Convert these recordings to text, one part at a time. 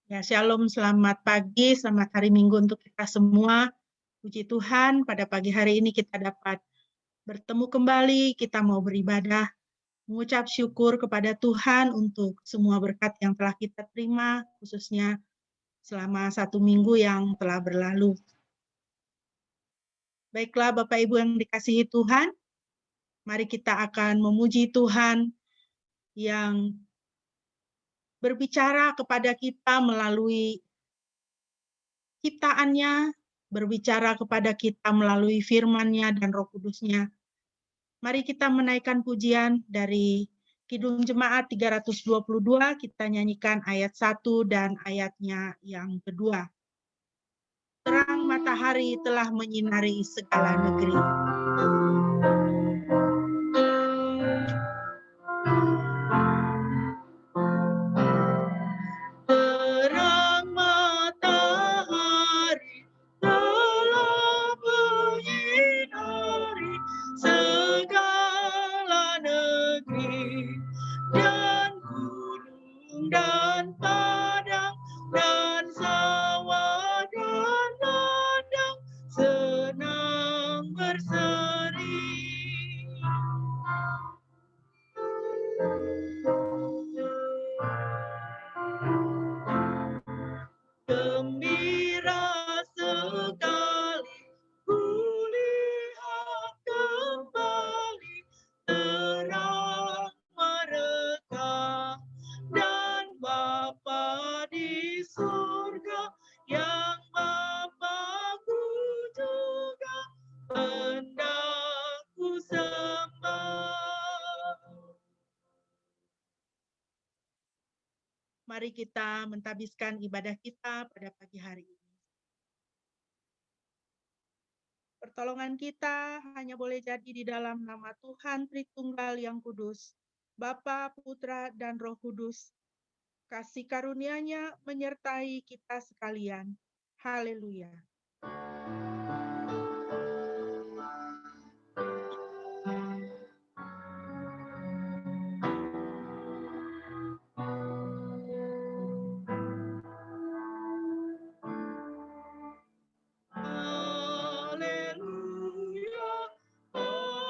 Ya, shalom, selamat pagi, selamat hari Minggu untuk kita semua. Puji Tuhan, pada pagi hari ini kita dapat bertemu kembali, kita mau beribadah, mengucap syukur kepada Tuhan untuk semua berkat yang telah kita terima, khususnya selama 1 minggu yang telah berlalu. Baiklah Bapak Ibu yang dikasihi Tuhan, mari kita akan memuji Tuhan yang berbicara kepada kita melalui ciptaannya, berbicara kepada kita melalui firman-Nya dan Roh Kudus-Nya. Mari kita menaikkan pujian dari Kidung Jemaat 322, kita nyanyikan ayat 1 dan ayatnya yang kedua. Terang matahari telah menyinari segala negeri. Terang matahari telah menyinari segala negeri, dan gunung dan padang dan sawah dan ladang senang berseri. Gembira sekali kulihat kembali terang mereka, dan Bapa di surga yang Bapakku juga hendak ku sembah. Mari kita mentabiskan ibadah kita pada pagi hari ini. Pertolongan kita hanya boleh jadi di dalam nama Tuhan Tritunggal yang Kudus, Bapa, Putra, dan Roh Kudus. Kasih karunia-Nya menyertai kita sekalian. Haleluya. Haleluya, haleluya,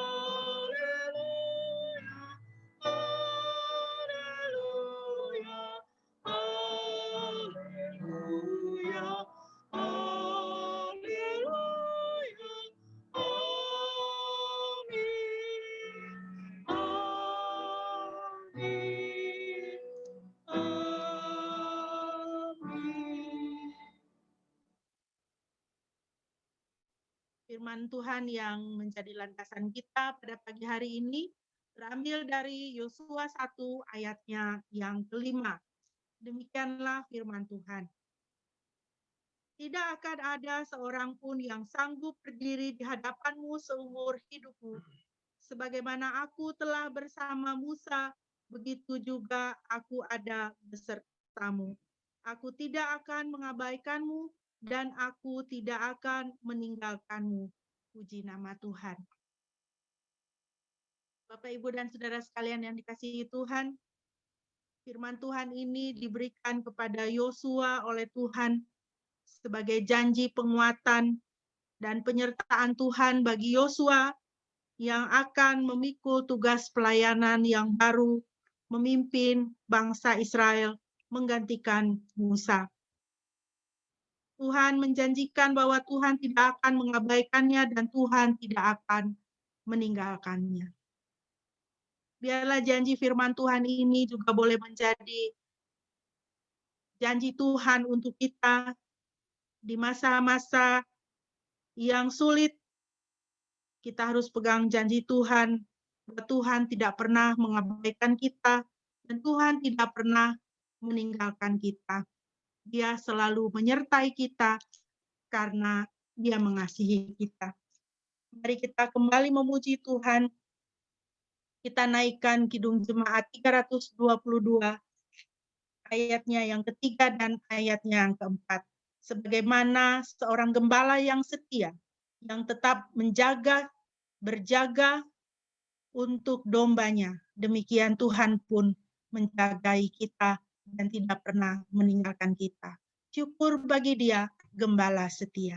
haleluya, haleluya, haleluya, amin, amin, amin. Firman Tuhan yang menjadi landasan kita pada pagi hari ini terambil dari Yosua 1 ayatnya yang kelima. Demikianlah firman Tuhan. Tidak akan ada seorang pun yang sanggup berdiri di hadapanmu seumur hidupmu. Sebagaimana aku telah bersama Musa, begitu juga aku ada besertamu. Aku tidak akan mengabaikanmu, dan aku tidak akan meninggalkanmu. Puji nama Tuhan. Bapak, Ibu, dan saudara sekalian yang dikasihi Tuhan, firman Tuhan ini diberikan kepada Yosua oleh Tuhan sebagai janji penguatan dan penyertaan Tuhan bagi Yosua yang akan memikul tugas pelayanan yang baru, memimpin bangsa Israel menggantikan Musa. Tuhan menjanjikan bahwa Tuhan tidak akan mengabaikannya dan Tuhan tidak akan meninggalkannya. Biarlah janji firman Tuhan ini juga boleh menjadi janji Tuhan untuk kita di masa-masa yang sulit. Kita harus pegang janji Tuhan, bahwa Tuhan tidak pernah mengabaikan kita, dan Tuhan tidak pernah meninggalkan kita. Dia selalu menyertai kita karena Dia mengasihi kita. Mari kita kembali memuji Tuhan. Kita naikkan Kidung Jemaat 322, ayatnya yang ketiga dan ayatnya yang keempat. Sebagaimana seorang gembala yang setia, yang tetap berjaga untuk dombanya, demikian Tuhan pun menjagai kita dan tidak pernah meninggalkan kita. Syukur bagi Dia, Gembala setia.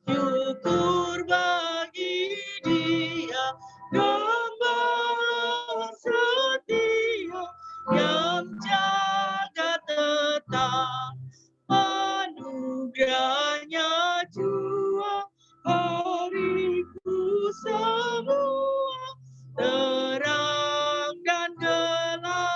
Syukur bagi Dia, Gembala setia, yang jaga tetap anugerahnya jua hariku semua, terang dan gelap.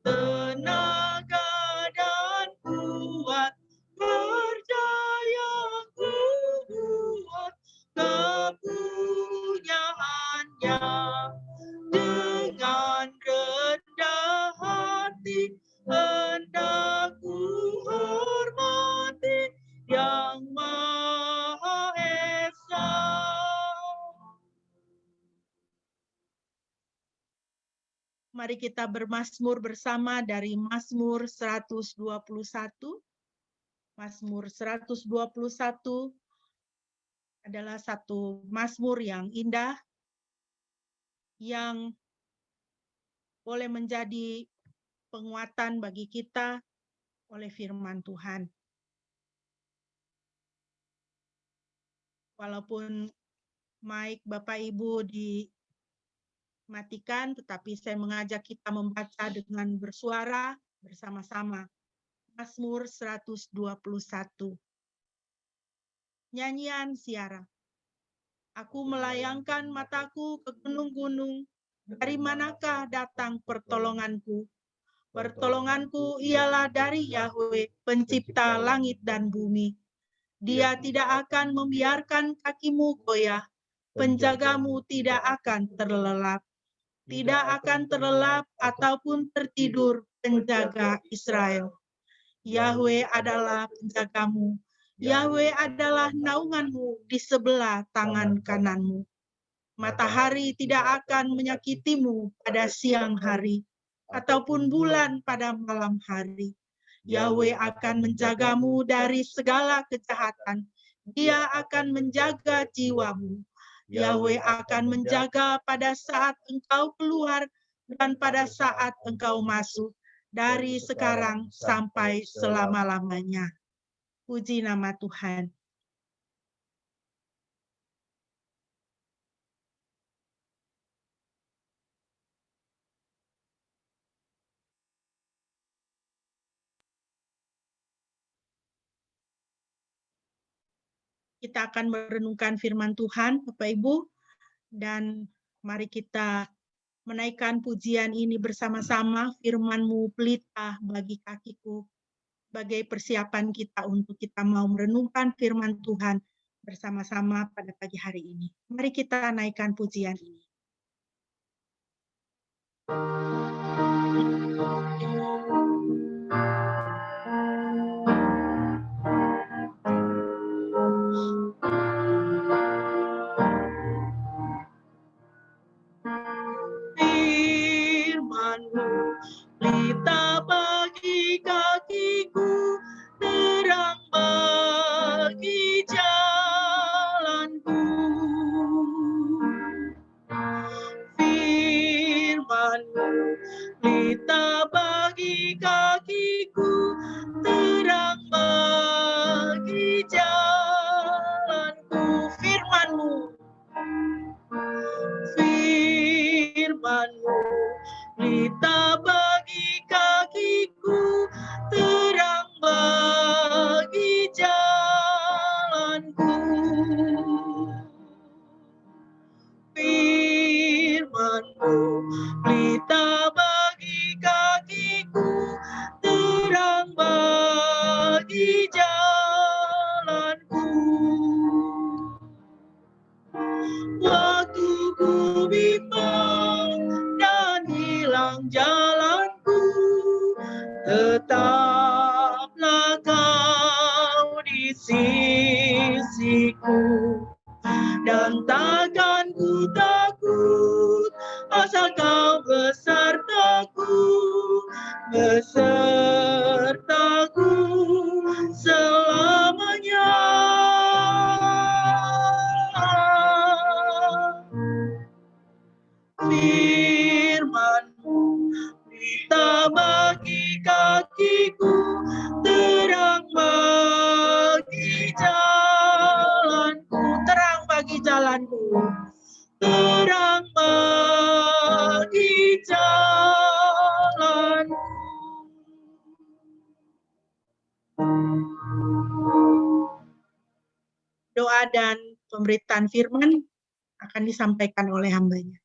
Tenaga dan kuat, percaya ku buat kepunyaannya, dengan rendah hati hendak ku hormati Yang Maha Esa. Mari kita bermazmur bersama dari Mazmur 121. Mazmur 121 adalah satu mazmur yang indah, yang boleh menjadi penguatan bagi kita oleh firman Tuhan. Walaupun mic Bapak Ibu dimatikan, tetapi saya mengajak kita membaca dengan bersuara bersama-sama. Mazmur 121. Nyanyian Siara. Aku melayangkan mataku ke gunung-gunung, dari manakah datang pertolonganku? Pertolonganku ialah dari Yahweh, pencipta langit dan bumi. Dia tidak akan membiarkan kakimu goyah, penjagamu tidak akan terlelap. Tidak akan terlelap ataupun tertidur penjaga Israel. Yahweh adalah penjagamu. Yahweh adalah naunganmu di sebelah tangan kananmu. Matahari tidak akan menyakitimu pada siang hari, ataupun bulan pada malam hari. Yahweh akan menjagamu dari segala kejahatan. Dia akan menjaga jiwamu. Yahweh akan menjaga pada saat engkau keluar dan pada saat engkau masuk, dari sekarang sampai selama-lamanya. Puji nama Tuhan. Kita akan merenungkan firman Tuhan, Bapak Ibu, dan mari kita menaikkan pujian ini bersama-sama. Firman-Mu pelita bagi kakiku, sebagai persiapan kita untuk kita mau merenungkan firman Tuhan bersama-sama pada pagi hari ini. Mari kita naikkan pujian ini. Firman-Mu pelita bagi kakiku, terang bagi jalanku. Firman-Mu pelita bagi kakiku, terang bagi jalanku. Firman-Mu pelita bagi kakiku, terang bagi jalanku. Firman-Mu pelita bagi kakiku, terang bagi jalanku. Waktu ku bimbang dan hilang jalanku, tetaplah Kau di sisiku, dan takkan ku takut asal Kau besertaku. hatiku, terang bagi jalanku, terang bagi jalanku, terang bagi jalanku. Doa dan pemberitaan firman akan disampaikan oleh hambanya.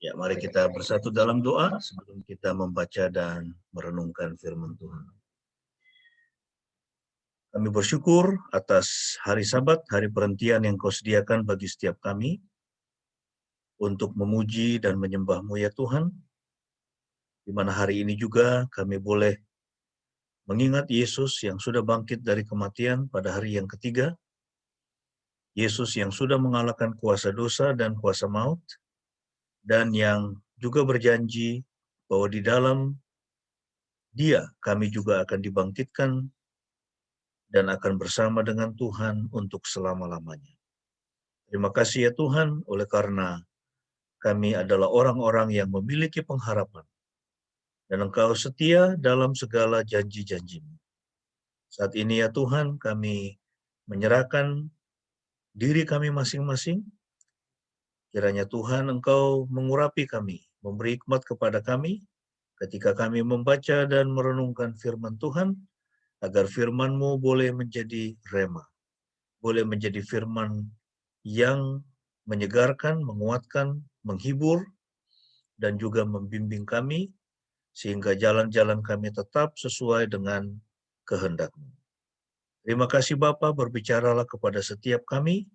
Ya, mari kita bersatu dalam doa sebelum kita membaca dan merenungkan firman Tuhan. Kami bersyukur atas hari Sabat, hari perhentian yang Kau sediakan bagi setiap kami untuk memuji dan menyembah-Mu ya Tuhan, di mana hari ini juga kami boleh mengingat Yesus yang sudah bangkit dari kematian pada hari yang ketiga, Yesus yang sudah mengalahkan kuasa dosa dan kuasa maut, dan yang juga berjanji bahwa di dalam Dia kami juga akan dibangkitkan dan akan bersama dengan Tuhan untuk selama-lamanya. Terima kasih ya Tuhan, oleh karena kami adalah orang-orang yang memiliki pengharapan, dan Engkau setia dalam segala janji-janji-Mu. Saat ini ya Tuhan, kami menyerahkan diri kami masing-masing. Kiranya Tuhan Engkau mengurapi kami, memberi hikmat kepada kami, ketika kami membaca dan merenungkan firman Tuhan, agar firman-Mu boleh menjadi rema, boleh menjadi firman yang menyegarkan, menguatkan, menghibur, dan juga membimbing kami, sehingga jalan-jalan kami tetap sesuai dengan kehendak-Mu. Terima kasih Bapa, berbicaralah kepada setiap kami,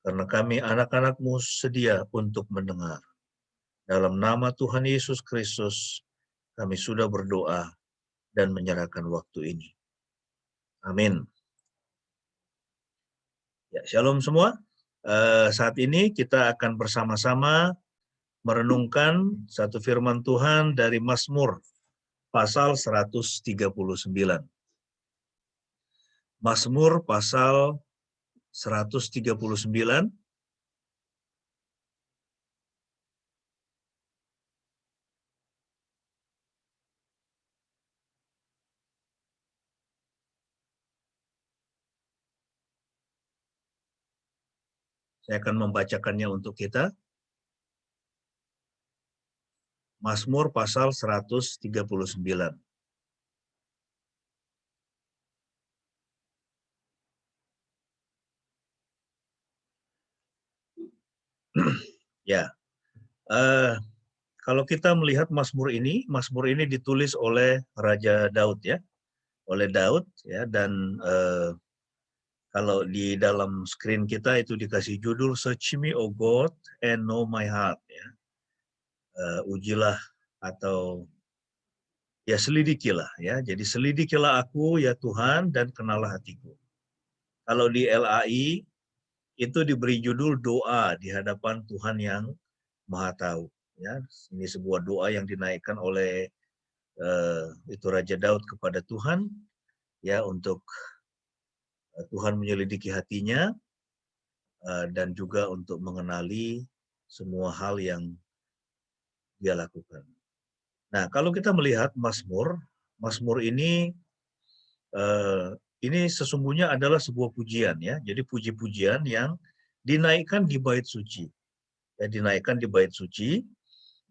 karena kami anak-anak-Mu sedia untuk mendengar. Dalam nama Tuhan Yesus Kristus, kami sudah berdoa dan menyerahkan waktu ini. Amin. Ya, shalom semua. Saat ini kita akan bersama-sama merenungkan satu firman Tuhan dari Mazmur pasal 139. Mazmur pasal 139. Saya akan membacakannya untuk kita. Mazmur pasal 139. Ya, kalau kita melihat Mazmur ini ditulis oleh Raja Daud ya, oleh Daud ya, dan kalau di dalam screen kita itu dikasih judul Search Me, O God, and Know My Heart ya. Ujilah atau ya selidikilah ya. Jadi selidikilah aku ya Tuhan dan kenalah hatiku. Kalau di LAI itu diberi judul doa di hadapan Tuhan yang Maha Tahu ya. Ini sebuah doa yang dinaikkan oleh itu Raja Daud kepada Tuhan ya, untuk Tuhan menyelidiki hatinya dan juga untuk mengenali semua hal yang dia lakukan. Nah, kalau kita melihat Mazmur ini sesungguhnya adalah sebuah pujian ya. Jadi puji-pujian yang dinaikkan di bait suci. Ya, dinaikkan di bait suci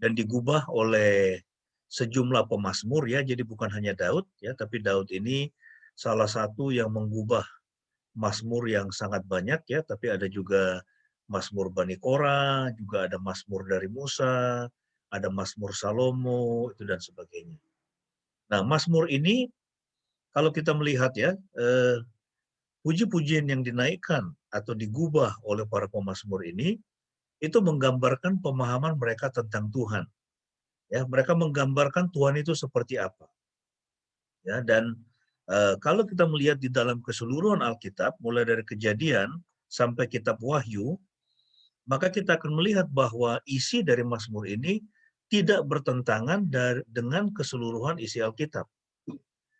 dan digubah oleh sejumlah pemazmur ya. Jadi bukan hanya Daud ya, tapi Daud ini salah satu yang menggubah mazmur yang sangat banyak ya, tapi ada juga mazmur Bani Korah, juga ada mazmur dari Musa, ada mazmur Salomo itu dan sebagainya. Nah, mazmur ini kalau kita melihat ya, puji-pujian yang dinaikkan atau digubah oleh para pemazmur ini itu menggambarkan pemahaman mereka tentang Tuhan. Ya, mereka menggambarkan Tuhan itu seperti apa. Ya, dan kalau kita melihat di dalam keseluruhan Alkitab, mulai dari Kejadian sampai kitab Wahyu, maka kita akan melihat bahwa isi dari Mazmur ini tidak bertentangan dengan keseluruhan isi Alkitab.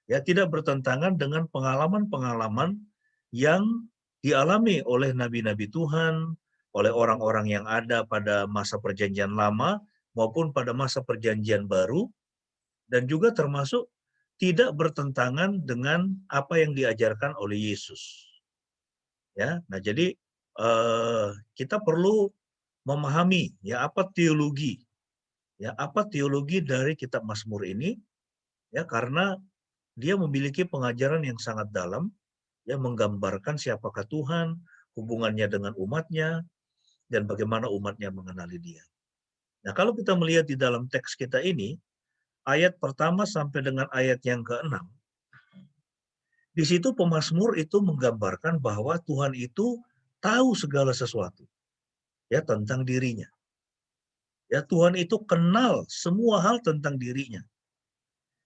Ya, tidak bertentangan dengan pengalaman-pengalaman yang dialami oleh nabi-nabi Tuhan, oleh orang-orang yang ada pada masa perjanjian lama maupun pada masa perjanjian baru, dan juga termasuk tidak bertentangan dengan apa yang diajarkan oleh Yesus. Ya, nah jadi kita perlu memahami ya apa teologi dari kitab Mazmur ini, ya karena dia memiliki pengajaran yang sangat dalam, ya menggambarkan siapakah Tuhan, hubungannya dengan umatnya, dan bagaimana umatnya mengenali dia. Nah, kalau kita melihat di dalam teks kita ini, ayat pertama sampai dengan ayat yang ke-6, di situ pemazmur itu menggambarkan bahwa Tuhan itu tahu segala sesuatu ya tentang dirinya. Ya, Tuhan itu kenal semua hal tentang dirinya.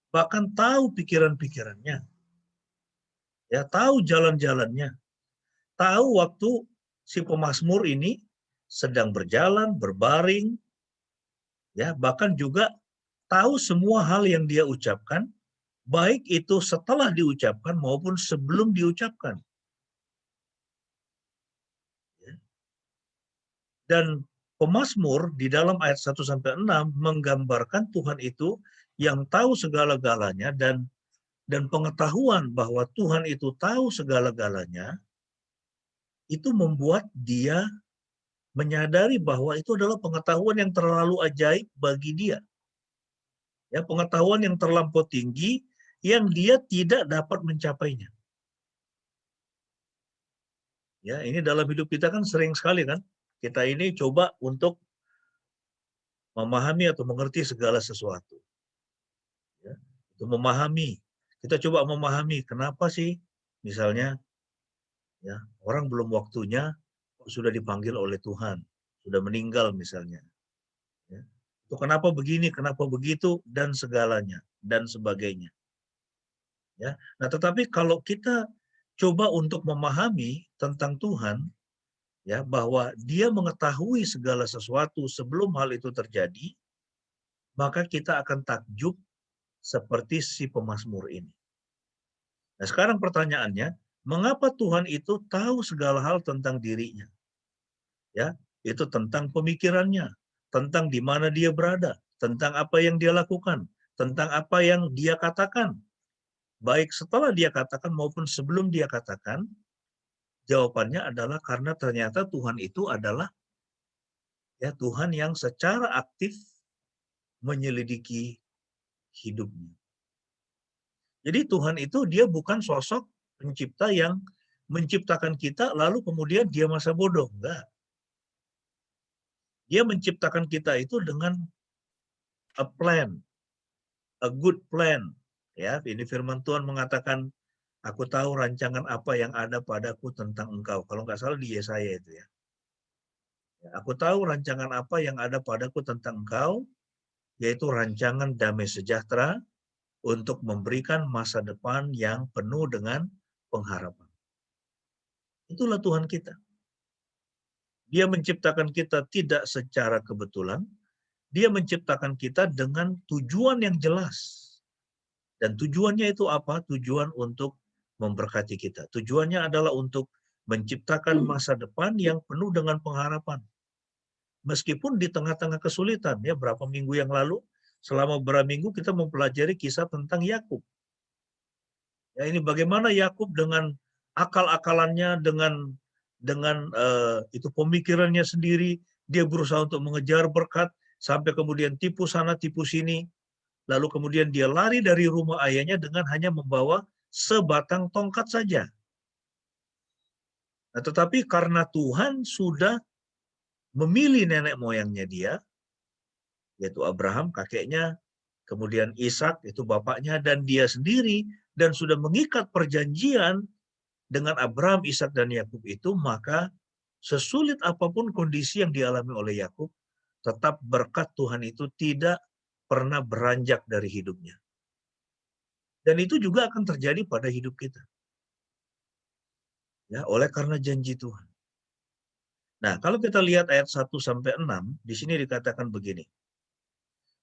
Bahkan tahu pikiran-pikirannya. Ya, tahu jalan-jalannya. Tahu waktu si pemazmur ini sedang berjalan, berbaring, ya, bahkan juga tahu semua hal yang dia ucapkan, baik itu setelah diucapkan maupun sebelum diucapkan. Ya. Dan pemazmur di dalam ayat 1-6 menggambarkan Tuhan itu yang tahu segala-galanya, dan pengetahuan bahwa Tuhan itu tahu segala-galanya itu membuat dia menyadari bahwa itu adalah pengetahuan yang terlalu ajaib bagi dia. Ya, pengetahuan yang terlampau tinggi yang dia tidak dapat mencapainya. Ya, ini dalam hidup kita kan sering sekali kan, kita ini coba untuk memahami atau mengerti segala sesuatu. Ya, itu memahami. Kita coba memahami kenapa sih misalnya ya orang belum waktunya sudah dipanggil oleh Tuhan, sudah meninggal misalnya. Ya. Itu kenapa begini, kenapa begitu, dan segalanya, dan sebagainya. Ya. Nah, tetapi kalau kita coba untuk memahami tentang Tuhan, ya bahwa Dia mengetahui segala sesuatu sebelum hal itu terjadi, maka kita akan takjub seperti si pemazmur ini. Nah, sekarang pertanyaannya, mengapa Tuhan itu tahu segala hal tentang dirinya? Ya, itu tentang pemikirannya, tentang di mana dia berada, tentang apa yang dia lakukan, tentang apa yang dia katakan. Baik setelah dia katakan maupun sebelum dia katakan, jawabannya adalah karena ternyata Tuhan itu adalah ya Tuhan yang secara aktif menyelidiki hidupnya. Jadi Tuhan itu dia bukan sosok pencipta yang menciptakan kita lalu kemudian dia masa bodoh. Enggak. Dia menciptakan kita itu dengan a plan, a good plan. Ya, ini firman Tuhan mengatakan, aku tahu rancangan apa yang ada padaku tentang engkau. Kalau nggak salah di Yesaya itu ya. Aku tahu rancangan apa yang ada padaku tentang engkau, yaitu rancangan damai sejahtera untuk memberikan masa depan yang penuh dengan pengharapan. Itulah Tuhan kita. Dia menciptakan kita tidak secara kebetulan, dia menciptakan kita dengan tujuan yang jelas. Dan tujuannya itu apa? Tujuan untuk memberkati kita. Tujuannya adalah untuk menciptakan masa depan yang penuh dengan pengharapan. Meskipun di tengah-tengah kesulitan, ya berapa minggu yang lalu, selama beberapa minggu kita mempelajari kisah tentang Yakub. Ya, ini bagaimana Yakub dengan akal-akalannya, dengan itu pemikirannya sendiri, dia berusaha untuk mengejar berkat, sampai kemudian tipu sana, tipu sini, lalu kemudian dia lari dari rumah ayahnya dengan hanya membawa sebatang tongkat saja. Nah, tetapi karena Tuhan sudah memilih nenek moyangnya dia, yaitu Abraham, kakeknya, kemudian Ishak, itu bapaknya, dan dia sendiri, dan sudah mengikat perjanjian dengan Abraham, Ishak, dan Yakub itu, maka sesulit apapun kondisi yang dialami oleh Yakub, tetap berkat Tuhan itu tidak pernah beranjak dari hidupnya. Dan itu juga akan terjadi pada hidup kita. Ya, oleh karena janji Tuhan. Nah, kalau kita lihat ayat 1-6, di sini dikatakan begini.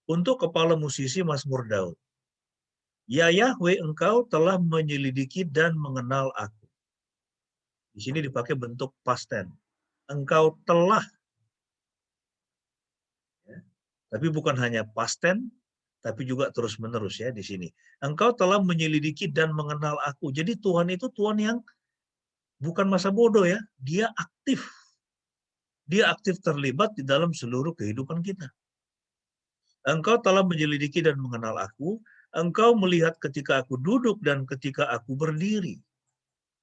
Untuk kepala musisi Mazmur Daud. Ya Yahweh, engkau telah menyelidiki dan mengenal aku. Di sini dipakai bentuk past tense. Engkau telah, ya. Tapi bukan hanya past tense, tapi juga terus-menerus ya di sini. Engkau telah menyelidiki dan mengenal aku. Jadi Tuhan itu Tuhan yang bukan masa bodoh ya, dia aktif. Dia aktif terlibat di dalam seluruh kehidupan kita. Engkau telah menyelidiki dan mengenal aku, engkau melihat ketika aku duduk dan ketika aku berdiri.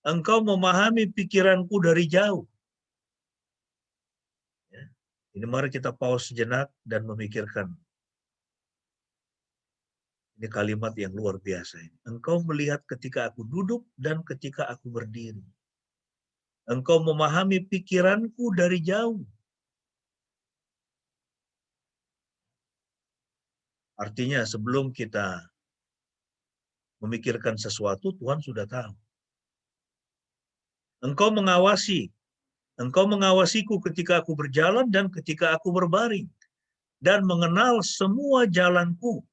Engkau memahami pikiranku dari jauh. Ya. Ini mari kita pause sejenak dan memikirkan. Ini kalimat yang luar biasa ini. Engkau melihat ketika aku duduk dan ketika aku berdiri. Engkau memahami pikiranku dari jauh. Artinya sebelum kita memikirkan sesuatu, Tuhan sudah tahu. Engkau mengawasiku ketika aku berjalan dan ketika aku berbaring, dan mengenal semua jalanku.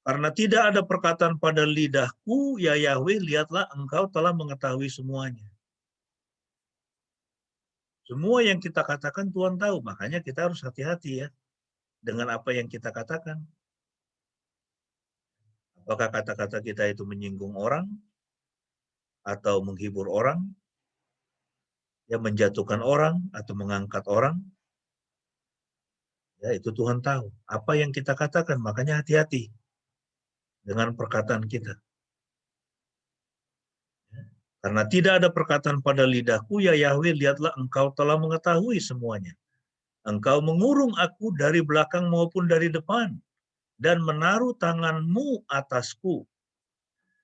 Karena tidak ada perkataan pada lidahku, ya Yahweh, lihatlah engkau telah mengetahui semuanya. Semua yang kita katakan Tuhan tahu, makanya kita harus hati-hati ya dengan apa yang kita katakan. Apakah kata-kata kita itu menyinggung orang, atau menghibur orang, ya menjatuhkan orang, atau mengangkat orang, ya itu Tuhan tahu. Apa yang kita katakan, makanya hati-hati dengan perkataan kita. Karena tidak ada perkataan pada lidahku, ya Yahweh, lihatlah engkau telah mengetahui semuanya. Engkau mengurung aku dari belakang maupun dari depan, dan menaruh tanganmu atasku.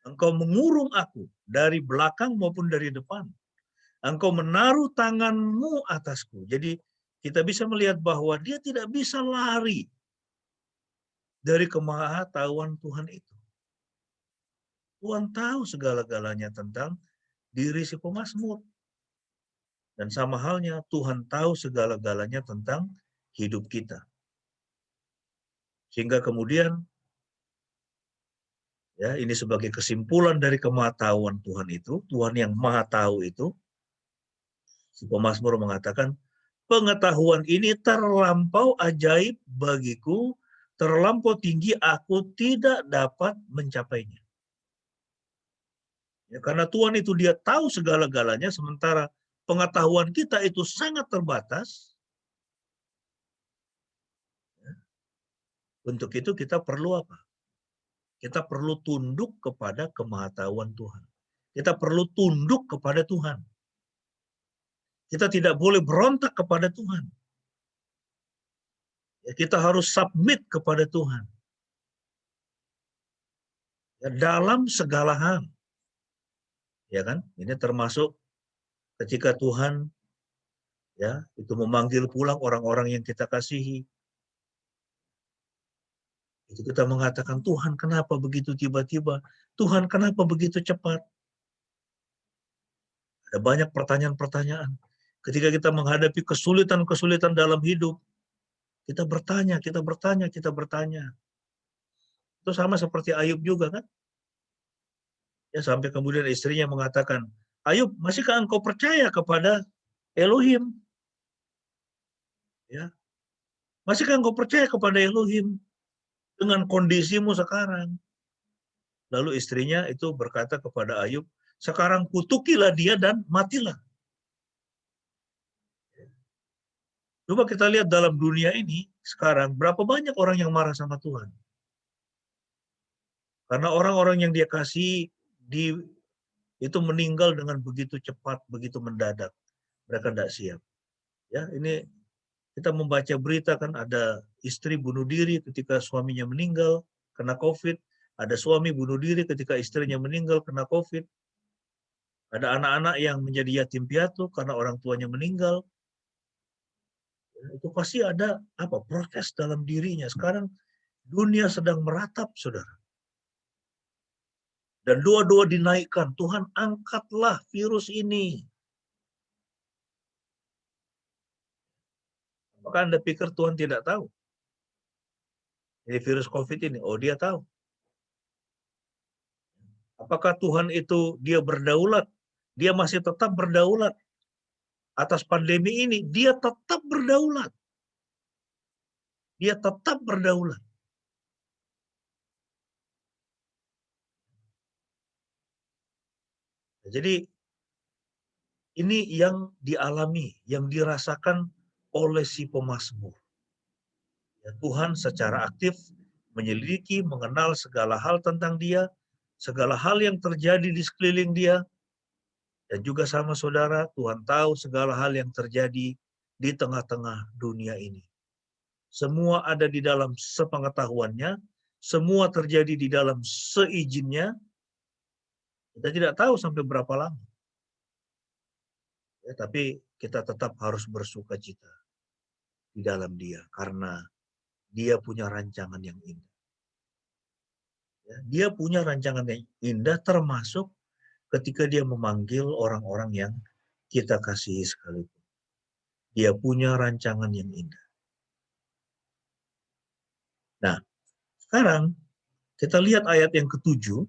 Engkau mengurung aku dari belakang maupun dari depan. Engkau menaruh tanganmu atasku. Jadi kita bisa melihat bahwa dia tidak bisa lari dari kemahatauan Tuhan itu. Tuhan tahu segala-galanya tentang diri si pemazmur. Dan sama halnya Tuhan tahu segala-galanya tentang hidup kita. Sehingga kemudian, ya ini sebagai kesimpulan dari kemahatauan Tuhan itu, Tuhan yang maha tahu itu, si pemazmur mengatakan, pengetahuan ini terlampau ajaib bagiku, terlampau tinggi aku tidak dapat mencapainya. Ya, karena Tuhan itu dia tahu segala-galanya, sementara pengetahuan kita itu sangat terbatas. Untuk itu kita perlu apa? Kita perlu tunduk kepada kemahatauan Tuhan. Kita perlu tunduk kepada Tuhan. Kita tidak boleh berontak kepada Tuhan. Ya, kita harus submit kepada Tuhan. Ya, dalam segala hal. Ya kan? Ini termasuk ketika Tuhan ya itu memanggil pulang orang-orang yang kita kasihi. Itu kita mengatakan, Tuhan kenapa begitu tiba-tiba? Tuhan kenapa begitu cepat? Ada banyak pertanyaan-pertanyaan. Ketika kita menghadapi kesulitan-kesulitan dalam hidup, kita bertanya, kita bertanya, kita bertanya. Itu sama seperti Ayub juga kan? Ya sampai kemudian istrinya mengatakan, Ayub, masihkah engkau percaya kepada Elohim? Ya, masihkah engkau percaya kepada Elohim dengan kondisimu sekarang? Lalu istrinya itu berkata kepada Ayub, sekarang kutukilah dia dan matilah. Coba kita lihat dalam dunia ini sekarang, berapa banyak orang yang marah sama Tuhan. Karena orang-orang yang dia kasih itu meninggal dengan begitu cepat, begitu mendadak. Mereka tidak siap. Ya, ini kita membaca berita kan ada istri bunuh diri ketika suaminya meninggal kena COVID, ada suami bunuh diri ketika istrinya meninggal kena COVID, ada anak-anak yang menjadi yatim piatu karena orang tuanya meninggal. Itu pasti ada protes dalam dirinya. Sekarang dunia sedang meratap, saudara. Dan doa-doa dinaikkan, Tuhan angkatlah virus ini. Apakah Anda pikir Tuhan tidak tahu? Jadi virus COVID ini, oh dia tahu. Apakah Tuhan itu dia berdaulat? Dia masih tetap berdaulat atas pandemi ini. Dia tetap berdaulat. Dia tetap berdaulat. Jadi ini yang dialami, yang dirasakan oleh si pemazmur. Ya, Tuhan secara aktif menyelidiki, mengenal segala hal tentang dia, segala hal yang terjadi di sekeliling dia, dan juga sama saudara, Tuhan tahu segala hal yang terjadi di tengah-tengah dunia ini. Semua ada di dalam sepengetahuannya, semua terjadi di dalam seizinnya. Kita tidak tahu sampai berapa lama. Ya, tapi kita tetap harus bersuka cita di dalam dia, karena dia punya rancangan yang indah. Ya, dia punya rancangan yang indah, termasuk ketika dia memanggil orang-orang yang kita kasihi sekalipun. Dia punya rancangan yang indah. Nah, sekarang kita lihat ayat yang ke-7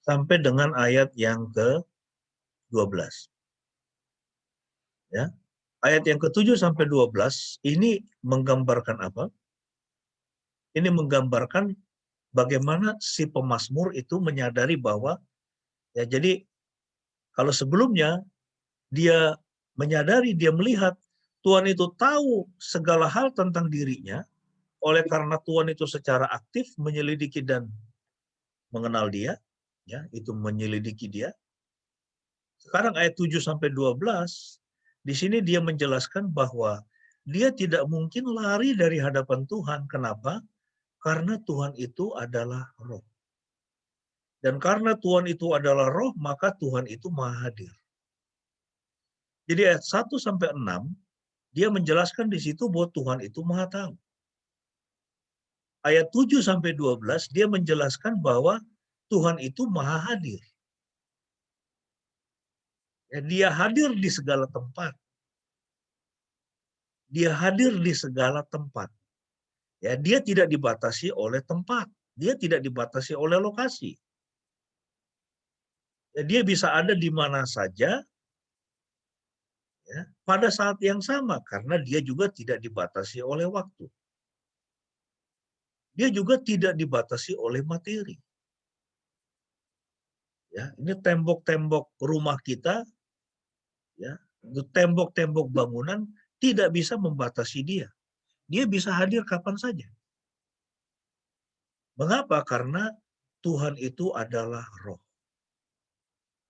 sampai dengan ayat yang ke-12. Ya. Ayat yang ke-7 sampai 12 ini menggambarkan apa? Ini menggambarkan bagaimana si pemazmur itu menyadari bahwa ya jadi kalau sebelumnya dia menyadari, dia melihat Tuhan itu tahu segala hal tentang dirinya, oleh karena Tuhan itu secara aktif menyelidiki dan mengenal dia, ya, itu menyelidiki dia. Sekarang ayat 7 sampai 12, di sini dia menjelaskan bahwa dia tidak mungkin lari dari hadapan Tuhan. Kenapa? Karena Tuhan itu adalah roh. Dan karena Tuhan itu adalah roh, maka Tuhan itu maha hadir. Jadi ayat 1 sampai 6, dia menjelaskan di situ bahwa Tuhan itu maha tahu. Ayat 7 sampai 12, dia menjelaskan bahwa Tuhan itu maha hadir. Ya, dia hadir di segala tempat. Dia hadir di segala tempat. Ya, dia tidak dibatasi oleh tempat. Dia tidak dibatasi oleh lokasi. Ya, dia bisa ada di mana saja, ya, pada saat yang sama, karena dia juga tidak dibatasi oleh waktu. Dia juga tidak dibatasi oleh materi. Ya, ini tembok-tembok rumah kita, ya, tembok-tembok bangunan tidak bisa membatasi dia. Dia bisa hadir kapan saja. Mengapa? Karena Tuhan itu adalah roh.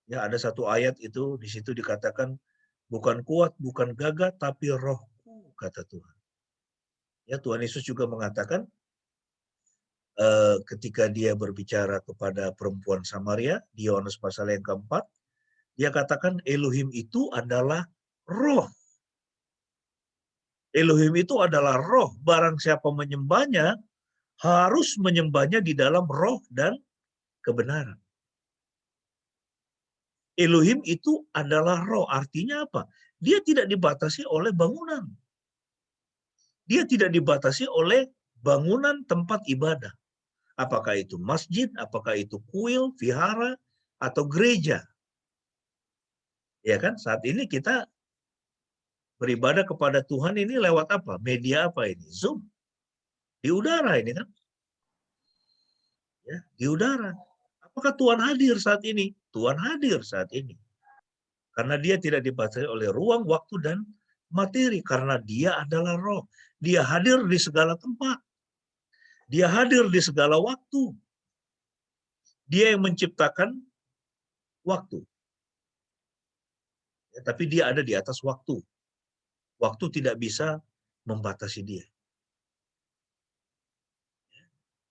Ya, ada satu ayat itu di situ dikatakan bukan kuat, bukan gagah, tapi rohku, kata Tuhan. Ya, Tuhan Yesus juga mengatakan ketika dia berbicara kepada perempuan Samaria di Yohanes pasal yang keempat, dia katakan Elohim itu adalah roh. Elohim itu adalah roh. Barang siapa menyembahnya, harus menyembahnya di dalam roh dan kebenaran. Elohim itu adalah roh. Artinya apa? Dia tidak dibatasi oleh bangunan. Dia tidak dibatasi oleh bangunan tempat ibadah. Apakah itu masjid, apakah itu kuil, vihara, atau gereja. Ya kan? Saat ini kita beribadah kepada Tuhan ini lewat apa? Media apa ini? Zoom. Di udara ini kan? Ya, di udara. Apakah Tuhan hadir saat ini? Tuhan hadir saat ini. Karena dia tidak dibatasi oleh ruang, waktu, dan materi. Karena dia adalah roh. Dia hadir di segala tempat. Dia hadir di segala waktu. Dia yang menciptakan waktu. Ya, tapi dia ada di atas waktu. Waktu tidak bisa membatasi dia.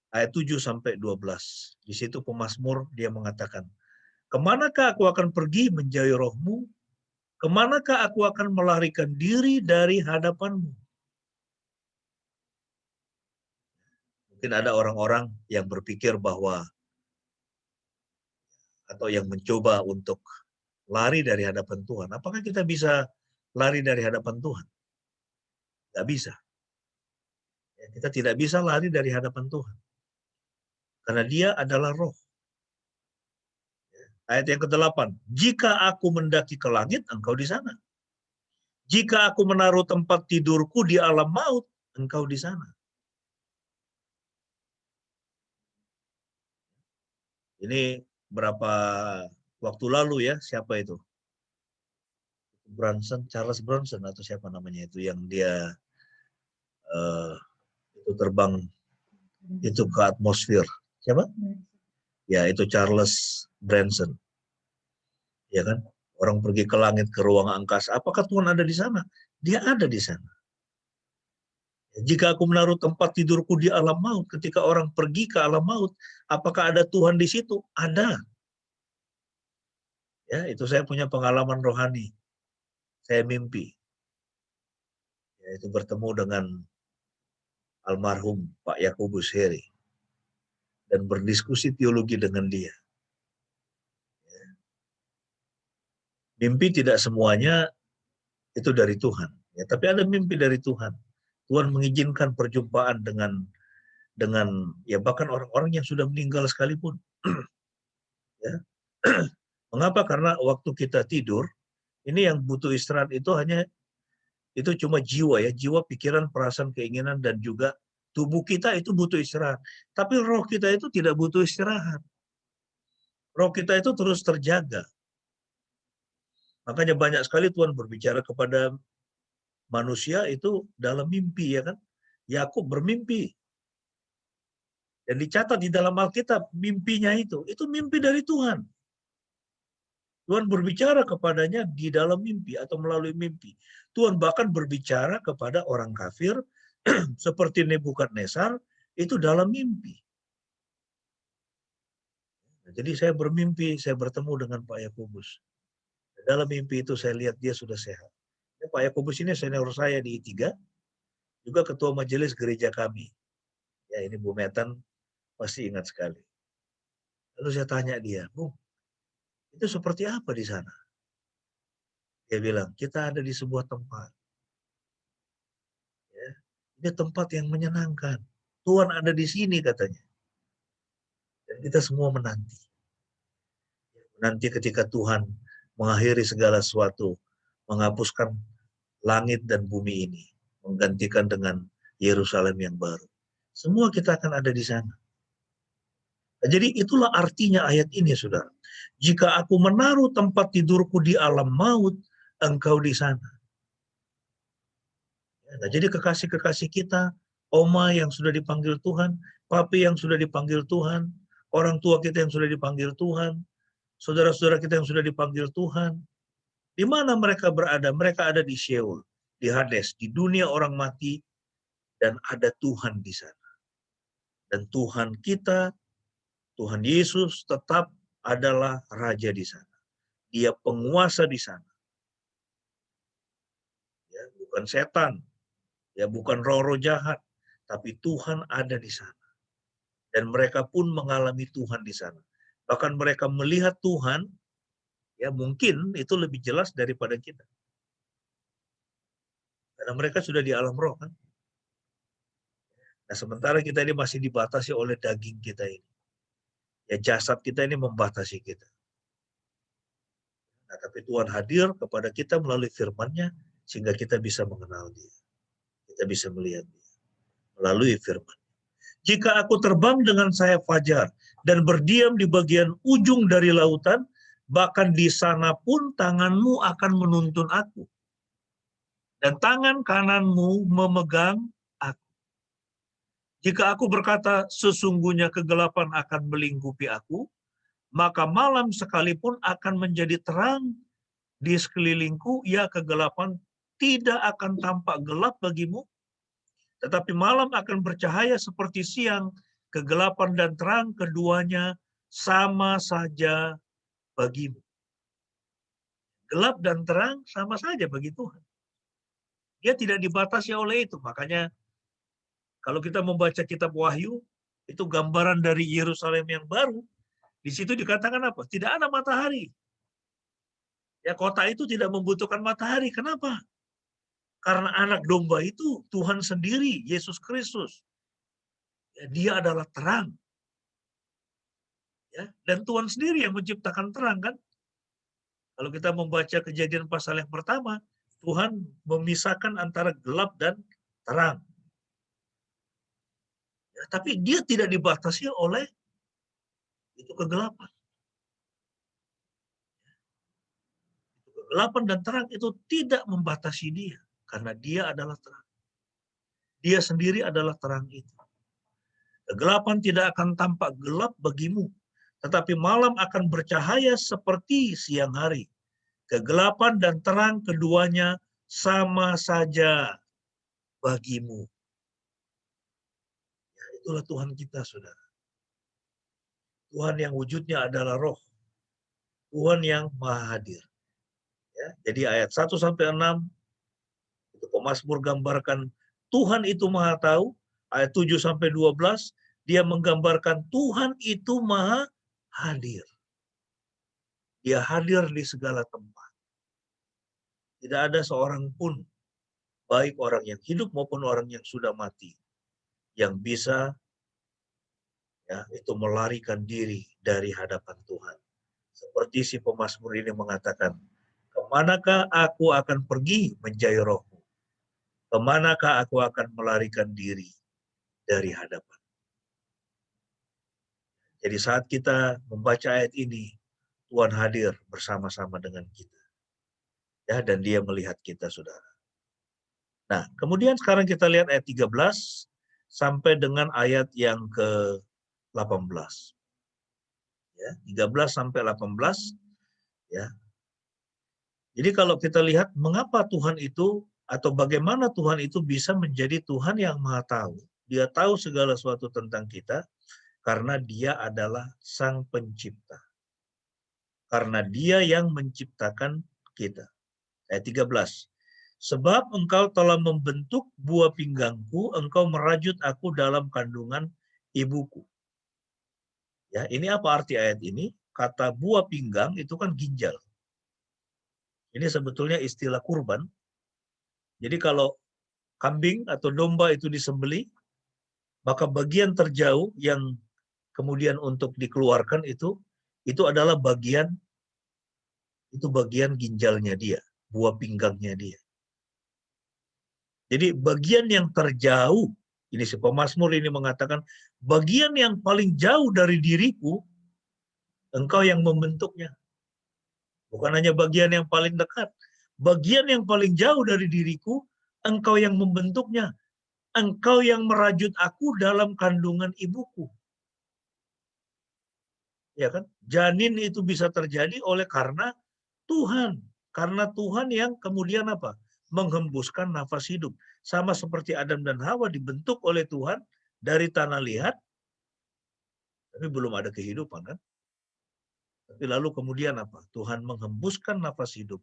Ayat 7 sampai 12. Di situ pemazmur dia mengatakan, "Kemanakah aku akan pergi menjauhi rohmu? Kemanakah aku akan melarikan diri dari hadapanmu?" Mungkin ada orang-orang yang berpikir bahwa atau yang mencoba untuk lari dari hadapan Tuhan. Apakah kita bisa lari dari hadapan Tuhan? Tidak bisa. Kita tidak bisa lari dari hadapan Tuhan. Karena dia adalah roh. Ayat yang ke-8, jika aku mendaki ke langit, engkau di sana. Jika aku menaruh tempat tidurku di alam maut, engkau di sana. Ini berapa waktu lalu ya, siapa itu? Charles Bronson atau siapa namanya itu yang dia itu terbang itu ke atmosfer. Siapa? Ya, itu Charles Branson. Ya kan? Orang pergi ke langit, ke ruang angkasa. Apakah Tuhan ada di sana? Dia ada di sana. Jika aku menaruh tempat tidurku di alam maut, ketika orang pergi ke alam maut, apakah ada Tuhan di situ? Ada. Ya, itu saya punya pengalaman rohani. Saya mimpi. Yaitu bertemu dengan almarhum Pak Yakobus Heri dan berdiskusi teologi dengan dia. Mimpi tidak semuanya itu dari Tuhan, ya, tapi ada mimpi dari Tuhan. Tuhan mengizinkan perjumpaan dengan ya bahkan orang-orang yang sudah meninggal sekalipun. Ya. Mengapa? Karena waktu kita tidur, ini yang butuh istirahat itu hanya itu cuma jiwa ya, jiwa, pikiran, perasaan, keinginan, dan juga tubuh kita itu butuh istirahat. Tapi roh kita itu tidak butuh istirahat. Roh kita itu terus terjaga. Makanya banyak sekali Tuhan berbicara kepada manusia itu dalam mimpi, ya kan? Yakub bermimpi. Dan dicatat di dalam Alkitab mimpinya itu mimpi dari Tuhan. Tuhan berbicara kepadanya di dalam mimpi atau melalui mimpi. Tuhan bahkan berbicara kepada orang kafir seperti Nebukadnezar itu dalam mimpi. Jadi saya bermimpi, saya bertemu dengan Pak Yakobus. Dalam mimpi itu saya lihat dia sudah sehat. Pak Yakobus ini senior saya di I3, juga ketua majelis gereja kami. Ya, ini Bu Metan pasti ingat sekali. Lalu saya tanya dia, Bu, itu seperti apa di sana? Dia bilang, kita ada di sebuah tempat. Ya, ini tempat yang menyenangkan. Tuhan ada di sini katanya. Dan kita semua menanti. Nanti ketika Tuhan mengakhiri segala sesuatu, menghapuskan langit dan bumi ini, menggantikan dengan Yerusalem yang baru. Semua kita akan ada di sana. Jadi itulah artinya ayat ini, saudara. Jika aku menaruh tempat tidurku di alam maut, engkau di sana. Nah, jadi kekasih-kekasih kita, oma yang sudah dipanggil Tuhan, papi yang sudah dipanggil Tuhan, orang tua kita yang sudah dipanggil Tuhan, saudara-saudara kita yang sudah dipanggil Tuhan, di mana mereka berada? Mereka ada di Sheol, di Hades, di dunia orang mati, dan ada Tuhan di sana. Dan Tuhan kita, Tuhan Yesus tetap adalah Raja di sana. Dia penguasa di sana. Ya, bukan setan, ya bukan roh-roh jahat, tapi Tuhan ada di sana. Dan mereka pun mengalami Tuhan di sana. Bahkan mereka melihat Tuhan, ya mungkin itu lebih jelas daripada kita. Karena mereka sudah di alam roh kan. Nah, sementara kita ini masih dibatasi oleh daging kita ini. Ya, jasad kita ini membatasi kita. Nah, tapi Tuhan hadir kepada kita melalui firman-Nya sehingga kita bisa mengenal Dia. Kita bisa melihat Dia melalui firman. Jika aku terbang dengan sayap fajar dan berdiam di bagian ujung dari lautan, bahkan di sana pun tanganmu akan menuntun aku. Dan tangan kananmu memegang aku. Jika aku berkata, sesungguhnya kegelapan akan melingkupi aku, maka malam sekalipun akan menjadi terang di sekelilingku, ya kegelapan tidak akan tampak gelap bagimu, tetapi malam akan bercahaya seperti siang, kegelapan dan terang keduanya sama saja bagimu. Gelap dan terang sama saja bagi Tuhan. Dia tidak dibatasi oleh itu, makanya kalau kita membaca kitab Wahyu, itu gambaran dari Yerusalem yang baru, di situ dikatakan apa? Tidak ada matahari. Ya, kota itu tidak membutuhkan matahari. Kenapa? Karena anak domba itu Tuhan sendiri, Yesus Kristus. Ya, dia adalah terang. Ya, dan Tuhan sendiri yang menciptakan terang kan. Kalau kita membaca Kejadian pasal yang pertama, Tuhan memisahkan antara gelap dan terang. Ya, tapi dia tidak dibatasi oleh itu kegelapan. Kegelapan dan terang itu tidak membatasi dia, karena dia adalah terang. Dia sendiri adalah terang itu. Kegelapan tidak akan tampak gelap bagimu, tetapi malam akan bercahaya seperti siang hari. Kegelapan dan terang keduanya sama saja bagimu. Ya, itulah Tuhan kita, saudara. Tuhan yang wujudnya adalah roh. Tuhan yang maha hadir. Ya, jadi ayat 1-6 itu pemazmur gambarkan Tuhan itu maha tahu. Ayat 7-12 dia menggambarkan Tuhan itu maha hadir. Dia hadir di segala tempat. Tidak ada seorang pun, baik orang yang hidup maupun orang yang sudah mati, yang bisa ya itu melarikan diri dari hadapan Tuhan. Seperti si pemazmur ini mengatakan, kemanakah aku akan pergi menjauhi rohmu? Kemanakah aku akan melarikan diri dari hadapan? Jadi saat kita membaca ayat ini, Tuhan hadir bersama-sama dengan kita. Ya, dan dia melihat kita, saudara. Nah, kemudian sekarang kita lihat ayat 13 sampai dengan ayat yang ke-18. Ya, 13 sampai 18 ya. Jadi kalau kita lihat mengapa Tuhan itu atau bagaimana Tuhan itu bisa menjadi Tuhan yang Maha Tahu. Dia tahu segala sesuatu tentang kita karena dia adalah Sang Pencipta. Karena dia yang menciptakan kita. Ayat 13. Sebab engkau telah membentuk buah pinggangku, engkau merajut aku dalam kandungan ibuku. Ya, ini apa arti ayat ini? Kata buah pinggang itu kan ginjal. Ini sebetulnya istilah kurban. Jadi kalau kambing atau domba itu disembelih, maka bagian terjauh yang kemudian untuk dikeluarkan itu adalah bagian ginjalnya dia, buah pinggangnya dia. Jadi bagian yang terjauh, ini si pemazmur ini mengatakan, bagian yang paling jauh dari diriku, engkau yang membentuknya. Bukan hanya bagian yang paling dekat, bagian yang paling jauh dari diriku, engkau yang membentuknya. Engkau yang merajut aku dalam kandungan ibuku. Ya kan? Janin itu bisa terjadi karena Tuhan. Karena Tuhan yang kemudian apa? Menghembuskan nafas hidup. Sama seperti Adam dan Hawa dibentuk oleh Tuhan dari tanah liat, tapi belum ada kehidupan kan? Tapi lalu kemudian apa? Tuhan menghembuskan nafas hidup.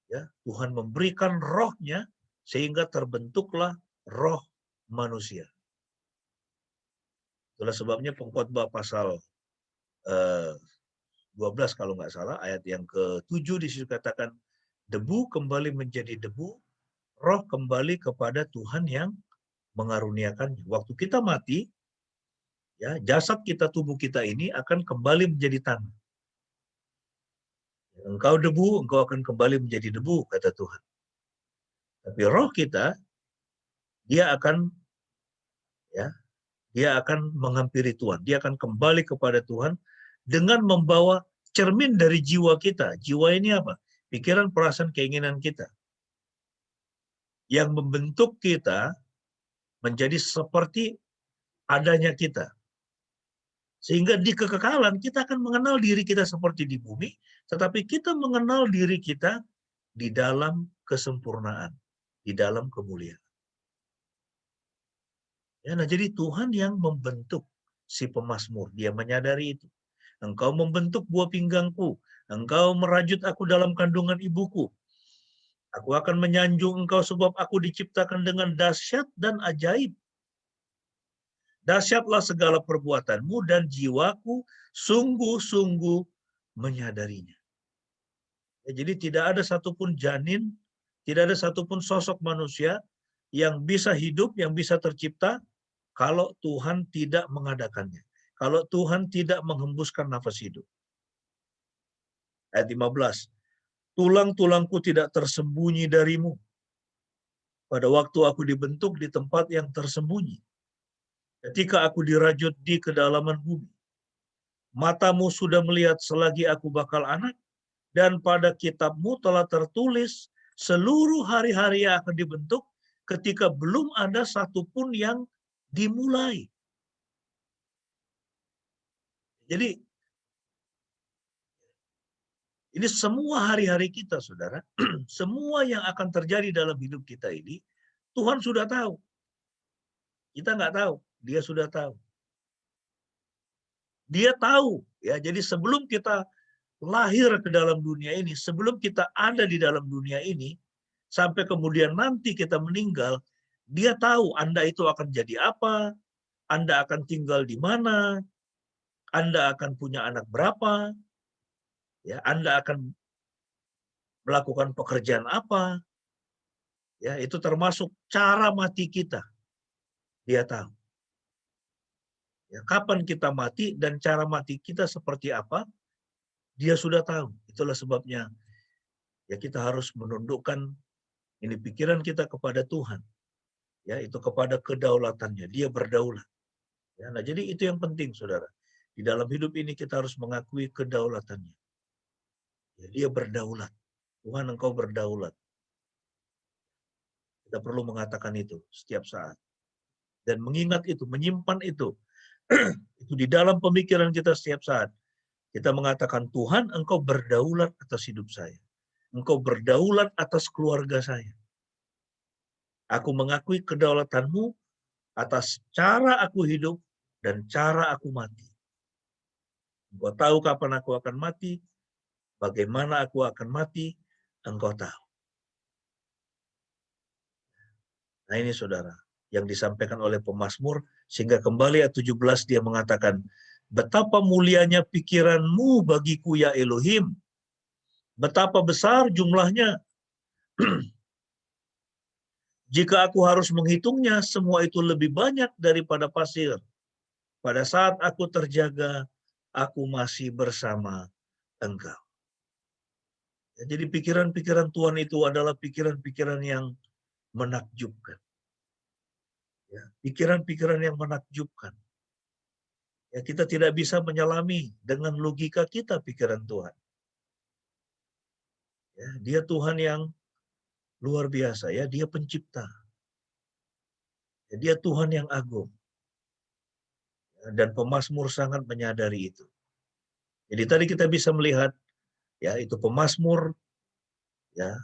Ya, Tuhan memberikan rohnya sehingga terbentuklah roh manusia. Itulah sebabnya Pengkhotbah pasal 12 kalau nggak salah, ayat yang ke-7 di situ katakan, debu kembali menjadi debu, roh kembali kepada Tuhan yang mengaruniakannya. Waktu kita mati, ya jasad kita, tubuh kita ini akan kembali menjadi tanah. Engkau debu, engkau akan kembali menjadi debu, kata Tuhan. Tapi roh kita, dia akan menghampiri Tuhan. Dia akan kembali kepada Tuhan dengan membawa cermin dari jiwa kita. Jiwa ini apa? Pikiran, perasaan, keinginan kita. Yang membentuk kita menjadi seperti adanya kita. Sehingga di kekekalan kita akan mengenal diri kita seperti di bumi, tetapi kita mengenal diri kita di dalam kesempurnaan, di dalam kemuliaan. Ya, nah jadi Tuhan yang membentuk si pemazmur, dia menyadari itu. Engkau membentuk buah pinggangku, engkau merajut aku dalam kandungan ibuku. Aku akan menyanjung engkau sebab aku diciptakan dengan dahsyat dan ajaib. Dahsyatlah segala perbuatanmu dan jiwaku sungguh-sungguh menyadarinya. Ya, jadi tidak ada satupun janin, tidak ada satupun sosok manusia yang bisa hidup, yang bisa tercipta kalau Tuhan tidak mengadakannya. kalau Tuhan tidak menghembuskan nafas hidup. Ayat 15. Tulang-tulangku tidak tersembunyi darimu pada waktu aku dibentuk di tempat yang tersembunyi. Ketika aku dirajut di kedalaman bumi. Matamu sudah melihat selagi aku bakal anak, dan pada kitabmu telah tertulis seluruh hari-hari yang akan dibentuk ketika belum ada satupun yang dimulai. Jadi, ini semua hari-hari kita, saudara. Semua yang akan terjadi dalam hidup kita ini, Tuhan sudah tahu. Kita nggak tahu, dia sudah tahu. Dia tahu, ya. Jadi sebelum kita lahir ke dalam dunia ini, sebelum kita ada di dalam dunia ini, sampai kemudian nanti kita meninggal, dia tahu Anda itu akan jadi apa, Anda akan tinggal di mana, Anda akan punya anak berapa, ya, Anda akan melakukan pekerjaan apa, ya, itu termasuk cara mati kita. Dia tahu. Ya, kapan kita mati dan cara mati kita seperti apa, dia sudah tahu. Itulah sebabnya ya kita harus menundukkan ini pikiran kita kepada Tuhan. Ya, itu kepada kedaulatannya. Dia berdaulat. Ya, nah, jadi itu yang penting, saudara. Di dalam hidup ini kita harus mengakui kedaulatannya. Ya, dia berdaulat. Tuhan, engkau berdaulat. Kita perlu mengatakan itu setiap saat. Dan mengingat itu, menyimpan itu. Itu di dalam pemikiran kita setiap saat. Kita mengatakan, Tuhan, engkau berdaulat atas hidup saya. Engkau berdaulat atas keluarga saya. Aku mengakui kedaulatanmu atas cara aku hidup dan cara aku mati. Engkau tahu kapan aku akan mati, bagaimana aku akan mati, engkau tahu. Nah ini saudara, yang disampaikan oleh pemazmur, sehingga kembali ayat 17 dia mengatakan, betapa mulianya pikiranmu bagiku ya Elohim, betapa besar jumlahnya. Jika aku harus menghitungnya, semua itu lebih banyak daripada pasir. Pada saat aku terjaga, aku masih bersama engkau. Ya, jadi pikiran-pikiran Tuhan itu adalah pikiran-pikiran yang menakjubkan. Ya, pikiran-pikiran yang menakjubkan. Ya, kita tidak bisa menyelami dengan logika kita pikiran Tuhan. Ya, dia Tuhan yang luar biasa, ya, dia pencipta. Ya, dia Tuhan yang agung. Ya, dan pemazmur sangat menyadari itu. Jadi tadi kita bisa melihat, ya, itu pemazmur, ya,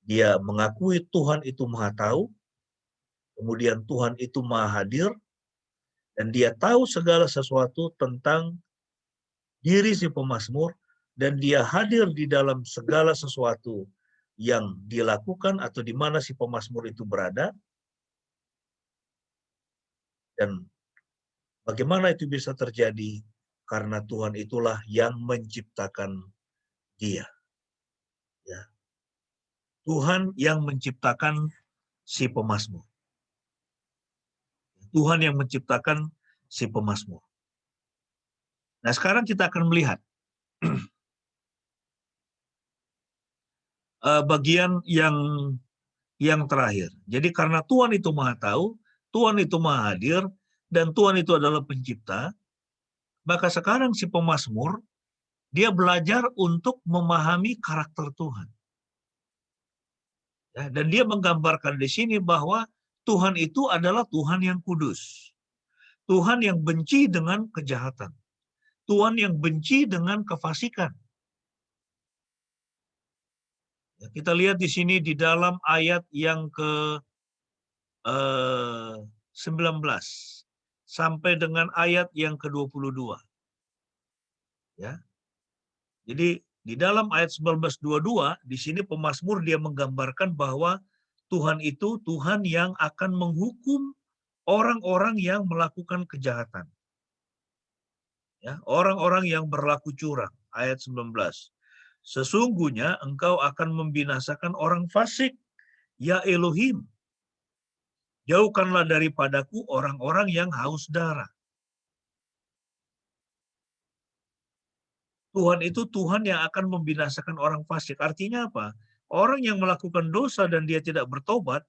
dia mengakui Tuhan itu Maha Tahu, kemudian Tuhan itu Maha Hadir, dan dia tahu segala sesuatu tentang diri si pemazmur, dan dia hadir di dalam segala sesuatu yang dilakukan atau di mana si pemazmur itu berada, dan bagaimana itu bisa terjadi karena Tuhan itulah yang menciptakan dia. Ya. Tuhan yang menciptakan si pemazmur. Tuhan yang menciptakan si pemazmur. Nah, sekarang kita akan melihat bagian yang terakhir. Jadi karena Tuhan itu Maha Tahu, Tuhan itu Maha Hadir, dan Tuhan itu adalah pencipta, maka sekarang si pemazmur, dia belajar untuk memahami karakter Tuhan. Ya, dan dia menggambarkan di sini bahwa Tuhan itu adalah Tuhan yang kudus. Tuhan yang benci dengan kejahatan. Tuhan yang benci dengan kefasikan. Ya, kita lihat di sini di dalam ayat yang ke 19 sampai dengan ayat yang ke-22. Ya. Jadi di dalam ayat 19:22 di sini pemazmur dia menggambarkan bahwa Tuhan itu Tuhan yang akan menghukum orang-orang yang melakukan kejahatan. Ya, orang-orang yang berlaku curang. Ayat 19. Sesungguhnya engkau akan membinasakan orang fasik, ya Elohim. Jauhkanlah daripadaku orang-orang yang haus darah. Tuhan itu Tuhan yang akan membinasakan orang fasik. Artinya apa? Orang yang melakukan dosa dan dia tidak bertobat,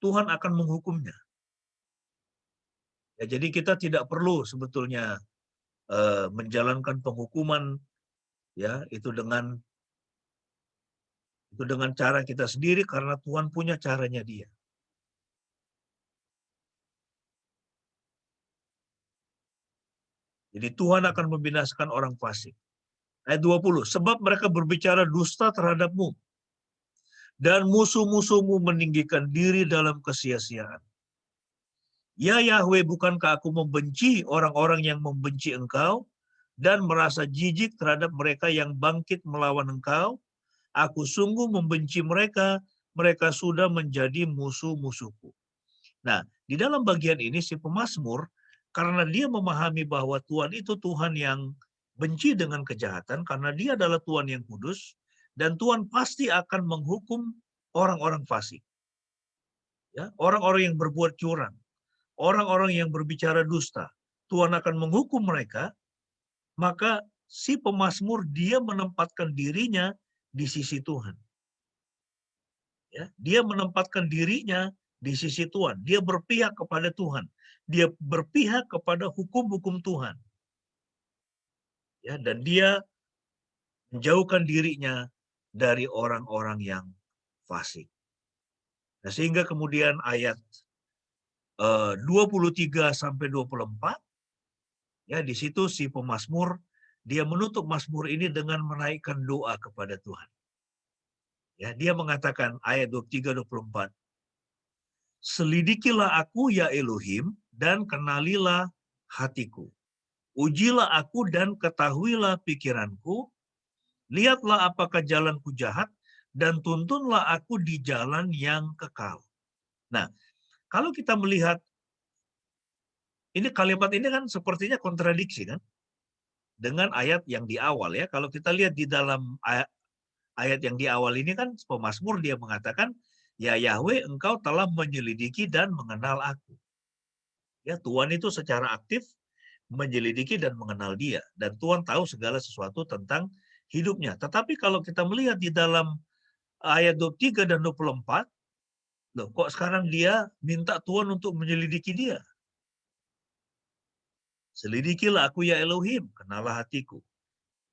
Tuhan akan menghukumnya. Ya, jadi kita tidak perlu sebetulnya menjalankan penghukuman, ya, itu dengan cara kita sendiri, karena Tuhan punya caranya dia. Jadi Tuhan akan membinasakan orang fasik. Ayat 20, sebab mereka berbicara dusta terhadapmu, dan musuh-musuhmu meninggikan diri dalam kesia-siaan. Ya Yahweh, bukankah aku membenci orang-orang yang membenci engkau, dan merasa jijik terhadap mereka yang bangkit melawan engkau? Aku sungguh membenci mereka, mereka sudah menjadi musuh-musuhku. Nah, di dalam bagian ini si pemazmur, karena dia memahami bahwa Tuhan itu Tuhan yang benci dengan kejahatan, karena dia adalah Tuhan yang kudus, dan Tuhan pasti akan menghukum orang-orang fasik. Ya, orang-orang yang berbuat curang, orang-orang yang berbicara dusta. Tuhan akan menghukum mereka, maka si pemazmur dia menempatkan dirinya di sisi Tuhan. Ya, dia menempatkan dirinya di sisi Tuhan. Dia berpihak kepada Tuhan. Dia berpihak kepada hukum-hukum Tuhan. Ya, dan dia menjauhkan dirinya dari orang-orang yang fasik. Nah, sehingga kemudian ayat 23 sampai 24, ya, di situ si pemazmur dia menutup mazmur ini dengan menaikkan doa kepada Tuhan. Ya, dia mengatakan ayat 23-24, selidikilah aku ya Elohim, dan kenalilah hatiku. Ujilah aku dan ketahuilah pikiranku. Lihatlah apakah jalanku jahat, dan tuntunlah aku di jalan yang kekal. Nah, kalau kita melihat, ini kalimat ini kan sepertinya kontradiksi kan? Dengan ayat yang di awal ya. Kalau kita lihat di dalam ayat yang di awal ini kan pemazmur dia mengatakan, ya Yahweh, engkau telah menyelidiki dan mengenal aku. Ya, Tuhan itu secara aktif menyelidiki dan mengenal dia. Dan Tuhan tahu segala sesuatu tentang hidupnya. Tetapi kalau kita melihat di dalam ayat 23 dan 24, loh, kok sekarang dia minta Tuhan untuk menyelidiki dia? Selidikilah aku ya Elohim, kenalah hatiku.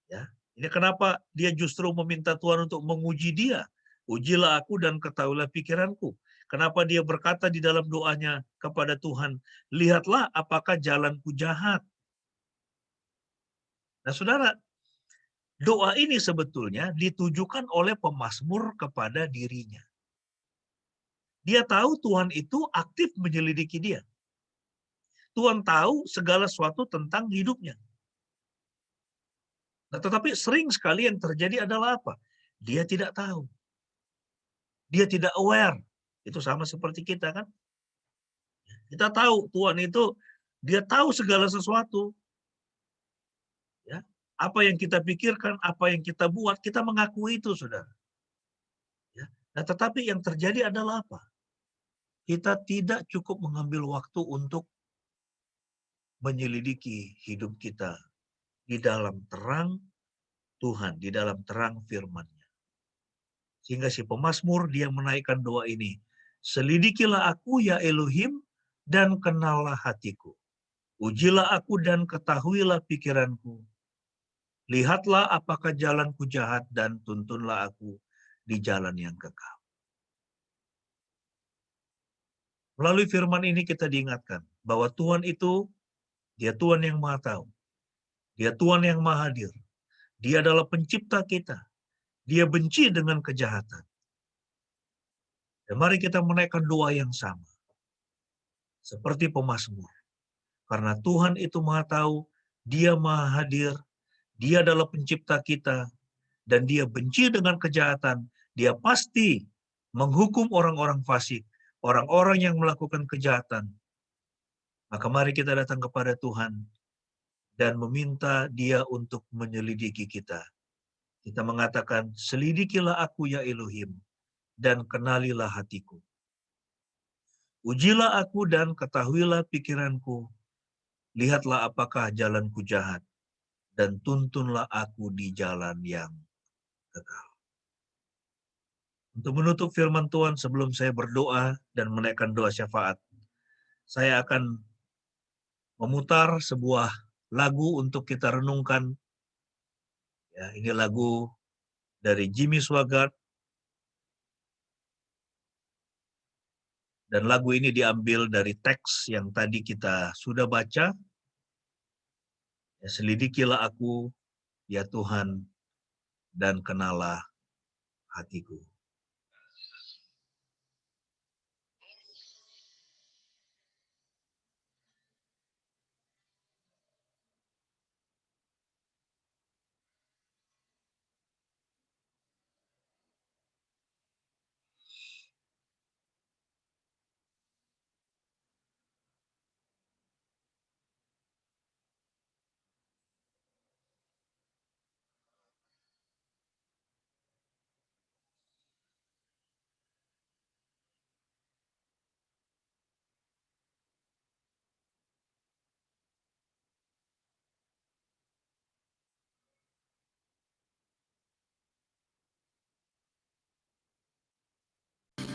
Ya, ini kenapa dia justru meminta Tuhan untuk menguji dia? Ujilah aku dan ketahuilah pikiranku. Kenapa dia berkata di dalam doanya kepada Tuhan, lihatlah apakah jalanku jahat. Nah, saudara, doa ini sebetulnya ditujukan oleh pemazmur kepada dirinya. Dia tahu Tuhan itu aktif menyelidiki dia. Tuhan tahu segala sesuatu tentang hidupnya. Nah, tetapi sering sekali yang terjadi adalah apa? Dia tidak tahu. Dia tidak aware. Itu sama seperti kita kan? Kita tahu Tuhan itu, dia tahu segala sesuatu. Ya, apa yang kita pikirkan, apa yang kita buat, kita mengakui itu, saudara. Ya. Nah, tetapi yang terjadi adalah apa? Kita tidak cukup mengambil waktu untuk menyelidiki hidup kita di dalam terang Tuhan, di dalam terang firman-Nya. Sehingga si pemazmur dia menaikkan doa ini. Selidikilah aku ya Elohim, dan kenallah hatiku. Ujilah aku dan ketahuilah pikiranku. Lihatlah apakah jalanku jahat, dan tuntunlah aku di jalan yang kekal. Melalui firman ini kita diingatkan bahwa Tuhan itu, dia Tuhan yang Maha Tahu. Dia Tuhan yang Maha Hadir. Dia adalah pencipta kita. Dia benci dengan kejahatan. Dan mari kita menaikkan doa yang sama. Seperti pemazmur. Karena Tuhan itu Maha Tahu, Dia Maha Hadir, Dia adalah pencipta kita, dan Dia benci dengan kejahatan. Dia pasti menghukum orang-orang fasik, orang-orang yang melakukan kejahatan. Maka mari kita datang kepada Tuhan dan meminta Dia untuk menyelidiki kita. Kita mengatakan, selidikilah aku ya Elohim, dan kenalilah hatiku. Ujilah aku dan ketahuilah pikiranku. Lihatlah apakah jalanku jahat, dan tuntunlah aku di jalan yang kekal. Untuk menutup firman Tuhan sebelum saya berdoa dan menaikkan doa syafaat, saya akan memutar sebuah lagu untuk kita renungkan. Ya, ini lagu dari Jimmy Swaggart, dan lagu ini diambil dari teks yang tadi kita sudah baca. Ya, selidikilah aku, ya Tuhan, dan kenalah hatiku.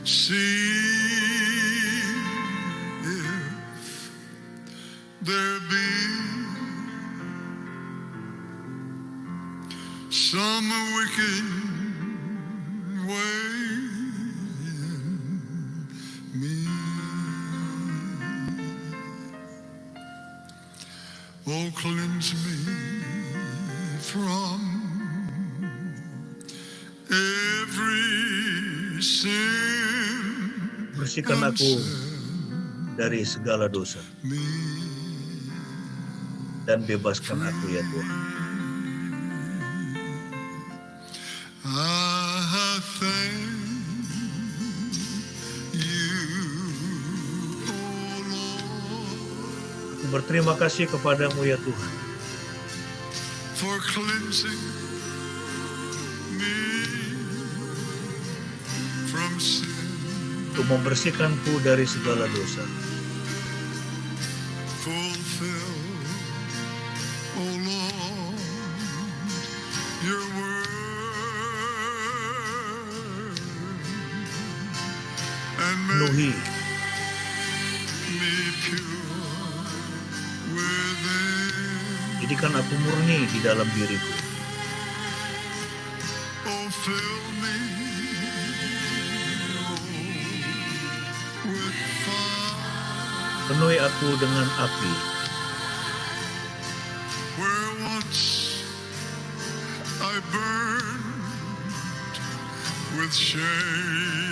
See if there be some wicked way in me. Oh, cleanse me from every sin. Bersihkan aku dari segala dosa dan bebaskan aku, ya Tuhan. I thank you, oh Lord, Aku berterima kasih kepadamu, ya Tuhan, for cleansing me from sin. untuk membersihkanku dari segala dosa. Fulfill, oh Lord, your word and Penuhi me pure within. jadikan aku murni di dalam diriku. Oh, fill me with fire Penuhi aku dengan api, where once I burned with shame.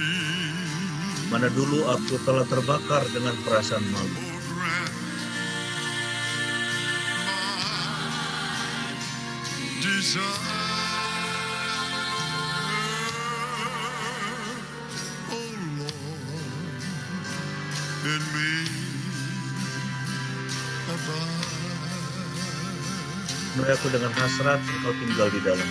mana dulu aku telah terbakar dengan perasaan malu. Oh, grant my desire. Oh Lord, in me abide. Penuhi aku dengan hasrat engkau tinggal di dalam.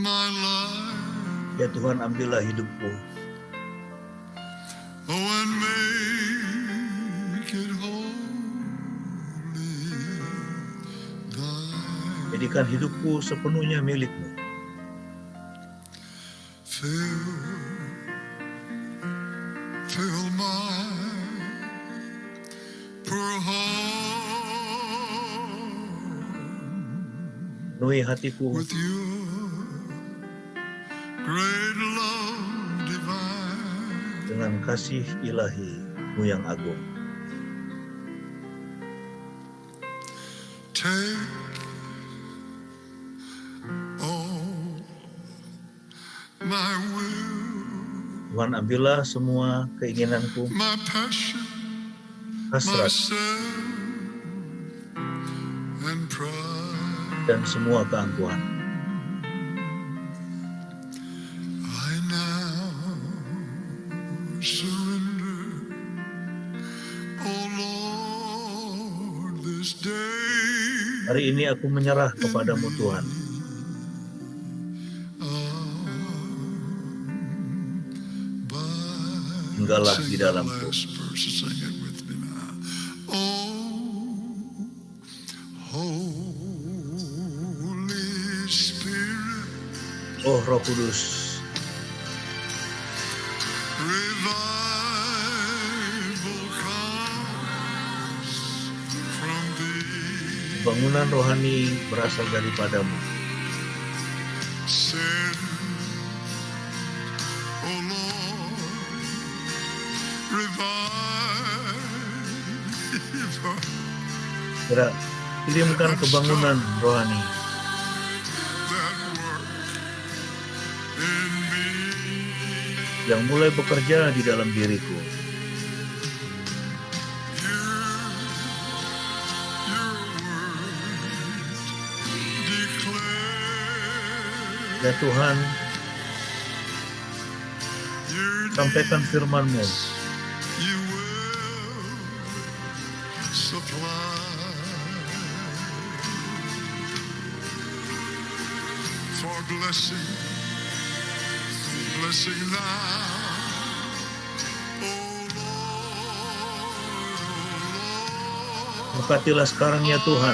my life, Ya Tuhan, ambillah hidupku, and make it wholly thine. jadikan hidupku sepenuhnya milik-Mu. Fill my poor heart Penuhi hatiku with your great love divine. dengan kasih ilahi-Mu yang agung. Take all my will, Tuhan, ambillah semua keinginanku, my passion, my hasrat, self, and pride. dan semua keangkuhan. I now surrender, oh Lord, this day. Hari ini aku menyerah kepada-Mu Tuhan. Tinggallah di dalamku. Oh Roh Kudus, bangunan rohani berasal daripada-Mu. Kirimkan kebangunan rohani yang mulai bekerja di dalam diriku. Ya Tuhan, sampaikan firman-Mu for blessing now, oh Lord. Berkatilah sekarang ya Tuhan.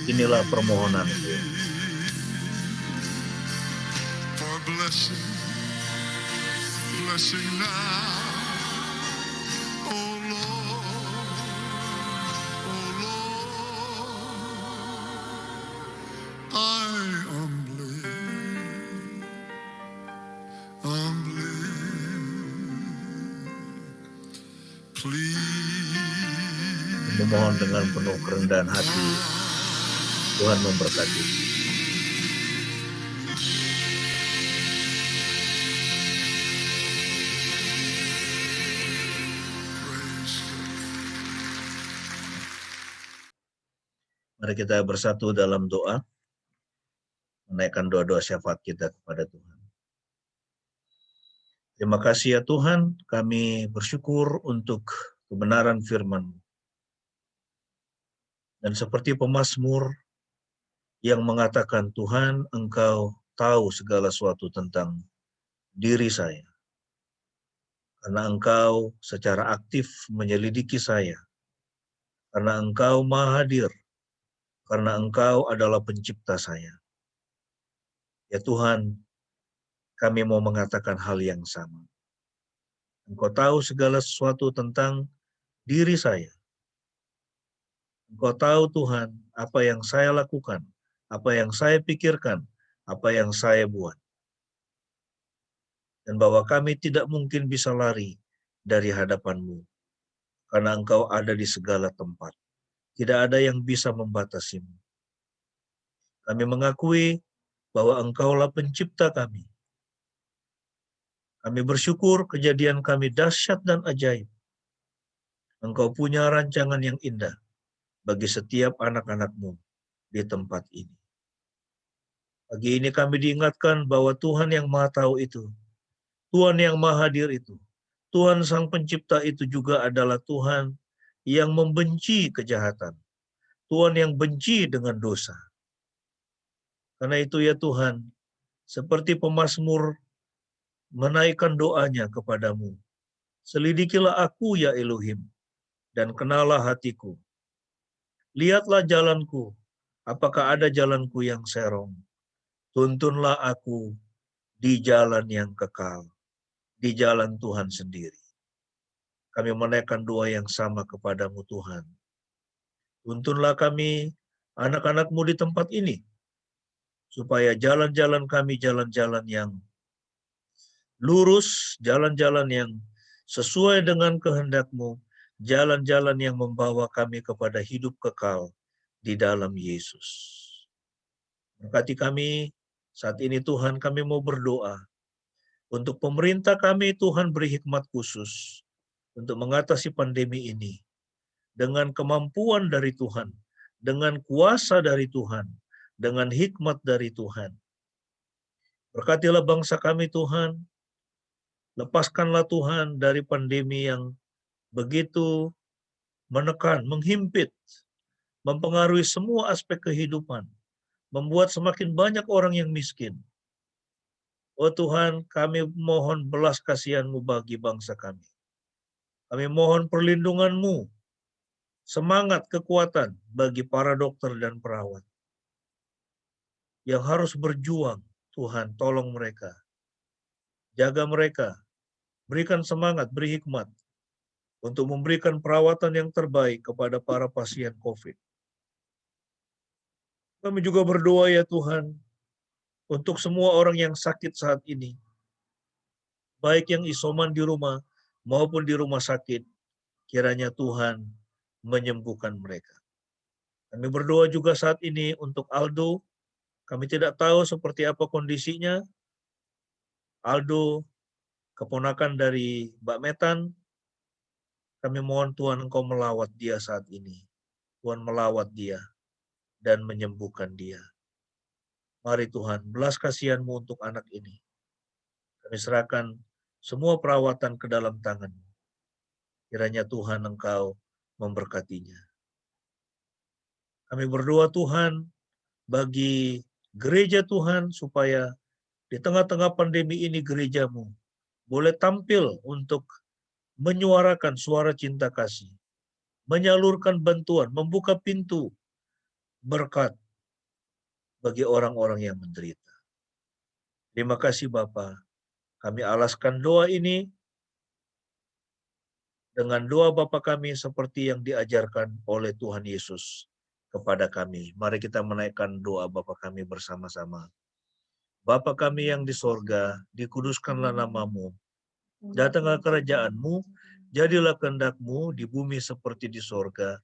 Inilah permohonanku. For blessing now, oh Lord, oh Lord. I humbly plead. Memohon dengan penuh kerendahan hati. Tuhan memberkati. Mari kita bersatu dalam doa, menaikkan doa-doa syafaat kita kepada Tuhan. Terima kasih ya Tuhan, kami bersyukur untuk kebenaran firman-Mu. Dan seperti pemazmur yang mengatakan, Tuhan, Engkau tahu segala sesuatu tentang diri saya. Karena Engkau secara aktif menyelidiki saya. Karena Engkau Maha Hadir. Karena Engkau adalah pencipta saya. Ya Tuhan, kami mau mengatakan hal yang sama. Engkau tahu segala sesuatu tentang diri saya. Engkau tahu Tuhan, apa yang saya lakukan, apa yang saya pikirkan, apa yang saya buat. Dan bahwa kami tidak mungkin bisa lari dari hadapan-Mu. Karena Engkau ada di segala tempat. Tidak ada yang bisa membatasimu. Kami mengakui bahwa Engkaulah pencipta kami. Kami bersyukur kejadian kami dahsyat dan ajaib. Engkau punya rancangan yang indah bagi setiap anak-anak-Mu di tempat ini. Pagi ini kami diingatkan bahwa Tuhan yang Maha Tahu itu, Tuhan yang Maha Hadir itu, Tuhan Sang Pencipta itu juga adalah Tuhan yang membenci kejahatan. Tuhan yang benci dengan dosa. Karena itu ya Tuhan, seperti pemazmur menaikkan doanya kepadamu. Selidikilah aku ya Elohim, dan kenalah hatiku. Lihatlah jalanku, apakah ada jalanku yang serong. Tuntunlah aku di jalan yang kekal, di jalan Tuhan sendiri. Kami menaikkan doa yang sama kepadamu Tuhan. Tuntunlah kami, anak-anak-Mu di tempat ini, supaya jalan-jalan kami jalan-jalan yang lurus, jalan-jalan yang sesuai dengan kehendak-Mu, jalan-jalan yang membawa kami kepada hidup kekal di dalam Yesus. Berkati kami saat ini Tuhan, kami mau berdoa. Untuk pemerintah kami Tuhan beri hikmat khusus untuk mengatasi pandemi ini. Dengan kemampuan dari Tuhan, dengan kuasa dari Tuhan, dengan hikmat dari Tuhan. Berkatilah bangsa kami Tuhan, lepaskanlah Tuhan dari pandemi yang begitu menekan, menghimpit, mempengaruhi semua aspek kehidupan, membuat semakin banyak orang yang miskin. Oh Tuhan, kami mohon belas kasihan-Mu bagi bangsa kami. Kami mohon perlindungan-Mu, semangat, kekuatan bagi para dokter dan perawat yang harus berjuang. Tuhan, tolong mereka. Jaga mereka. Berikan semangat, beri hikmat untuk memberikan perawatan yang terbaik kepada para pasien COVID. Kami juga berdoa ya Tuhan, untuk semua orang yang sakit saat ini, baik yang isoman di rumah maupun di rumah sakit, kiranya Tuhan menyembuhkan mereka. Kami berdoa juga saat ini untuk Aldo. Kami tidak tahu seperti apa kondisinya. Aldo, keponakan dari Mbak Metan, kami mohon Tuhan Engkau melawat dia saat ini. Tuhan melawat dia dan menyembuhkan dia. Mari Tuhan, belas kasihan-Mu untuk anak ini. Kami serahkan semua perawatan ke dalam tangan-Mu. Kiranya Tuhan Engkau memberkatinya. Kami berdoa Tuhan bagi gereja Tuhan supaya di tengah-tengah pandemi ini gereja-Mu boleh tampil untuk menyuarakan suara cinta kasih, menyalurkan bantuan, membuka pintu berkat bagi orang-orang yang menderita. Terima kasih Bapa. Kami alaskan doa ini dengan doa Bapa kami seperti yang diajarkan oleh Tuhan Yesus kepada kami. Mari kita menaikkan doa Bapa kami bersama-sama. Bapa kami yang di sorga, dikuduskanlah nama-Mu. Datanglah kerajaan-Mu, jadilah kehendak-Mu di bumi seperti di sorga.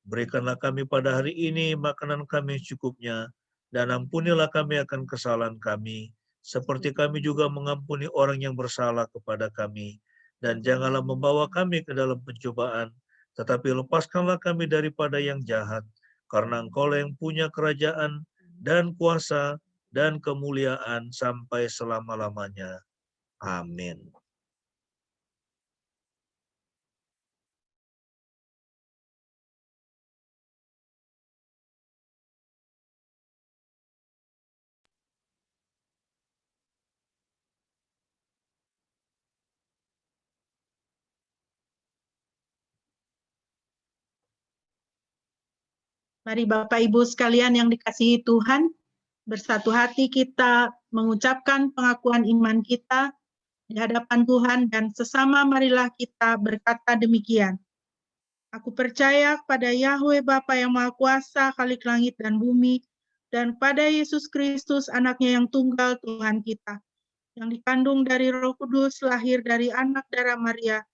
Berikanlah kami pada hari ini makanan kami cukupnya, dan ampunilah kami akan kesalahan kami, seperti kami juga mengampuni orang yang bersalah kepada kami. Dan janganlah membawa kami ke dalam pencobaan, tetapi lepaskanlah kami daripada yang jahat, karena Engkau-lah yang punya kerajaan dan kuasa dan kemuliaan sampai selama-lamanya. Amin. Mari Bapak Ibu sekalian yang dikasihi Tuhan, bersatu hati kita mengucapkan pengakuan iman kita di hadapan Tuhan, dan sesama marilah kita berkata demikian. Aku percaya kepada Yahweh Bapa yang Maha Kuasa, Khalik langit dan bumi, dan pada Yesus Kristus, anaknya yang tunggal Tuhan kita, yang dikandung dari Roh Kudus, lahir dari anak darah Maria,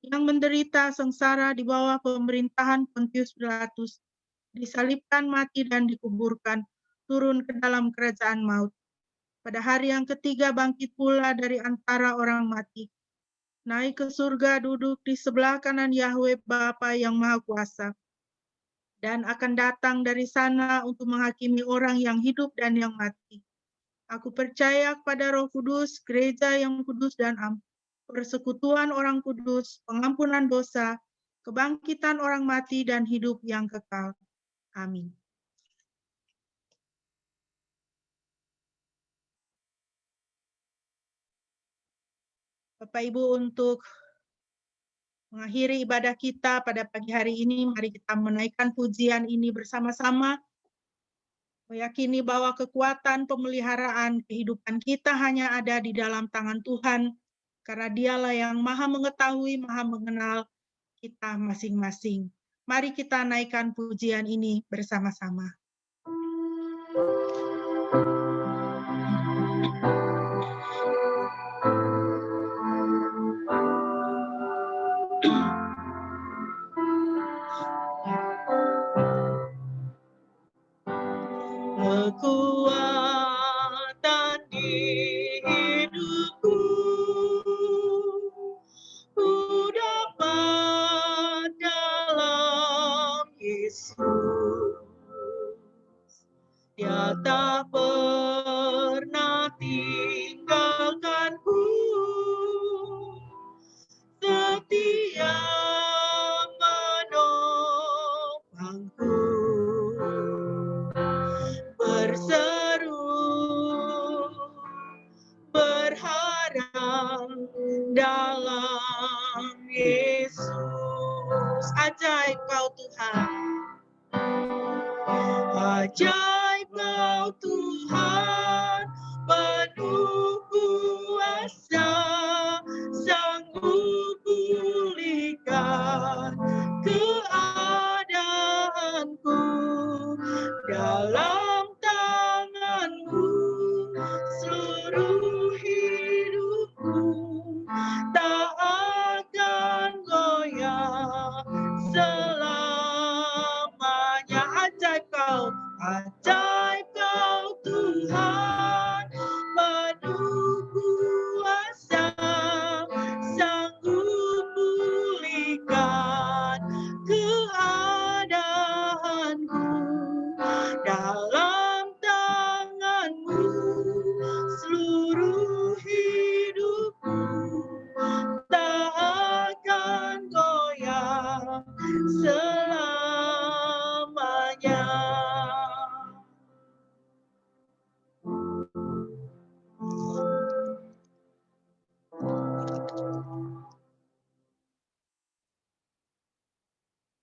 yang menderita sengsara di bawah pemerintahan Pontius Pilatus, disalibkan, mati, dan dikuburkan, turun ke dalam kerajaan maut. Pada hari yang ketiga bangkit pula dari antara orang mati, naik ke surga, duduk di sebelah kanan Yahweh Bapa yang Maha Kuasa, dan akan datang dari sana untuk menghakimi orang yang hidup dan yang mati. Aku percaya kepada Roh Kudus, gereja yang kudus dan am, persekutuan orang kudus, pengampunan dosa, kebangkitan orang mati dan hidup yang kekal. Amin. Bapak Ibu, untuk mengakhiri ibadah kita pada pagi hari ini, mari kita menaikkan pujian ini bersama-sama, meyakini bahwa kekuatan pemeliharaan kehidupan kita hanya ada di dalam tangan Tuhan, karena Dialah yang Maha mengetahui, Maha mengenal kita masing-masing. Mari kita naikkan pujian ini bersama-sama. Kekuatan di hidupku ku dapat dalam Yesus. Dia tak pernah tinggalkanku, setia menopangku. Berseru, berharap dalam Yesus. Ajaib Kau Tuhan, ajaib Kau Tuhan, penuh kuasa, sanggup pulihkan keadaanku. Dalam tangan-Mu seluruh hidupku tak akan goyah selamanya. Ajaib Kau Tuhan, penuh kuasa, sanggup pulihkan keadaanku. Dalam tangan-Mu seluruh hidupku tak akan goyah selamanya.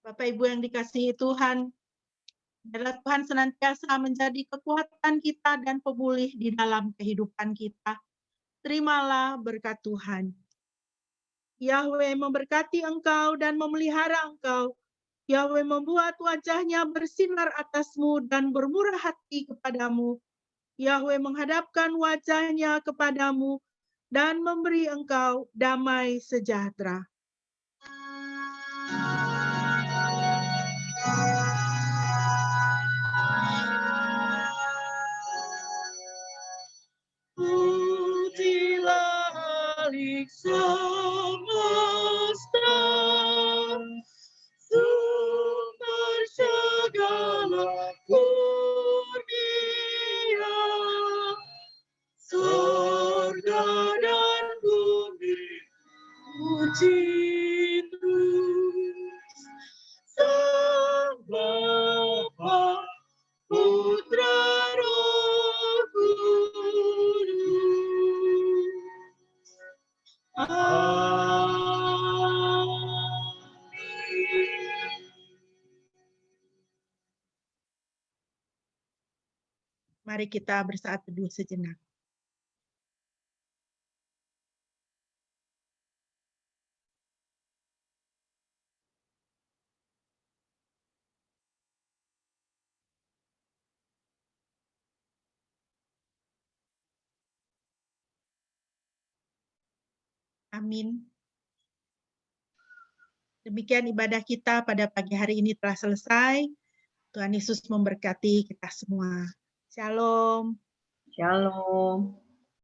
Bapak Ibu yang dikasihi Tuhan, biarlah Tuhan senantiasa menjadi kekuatan kita dan pemulih di dalam kehidupan kita. Terimalah berkat Tuhan. Yahweh memberkati engkau dan memelihara engkau. Yahweh membuat wajahnya bersinar atasmu dan bermurah hati kepadamu. Yahweh menghadapkan wajahnya kepadamu dan memberi engkau damai sejahtera. Pujilah Halik semesta, sumber segala kurnia, surga dan bumi puji terus Sang Bapa, Putra, Roh Kudus. Amin. Mari kita bersaat teduh sejenak. Amin. Demikian ibadah kita pada pagi hari ini telah selesai. Tuhan Yesus memberkati kita semua. Shalom. Shalom.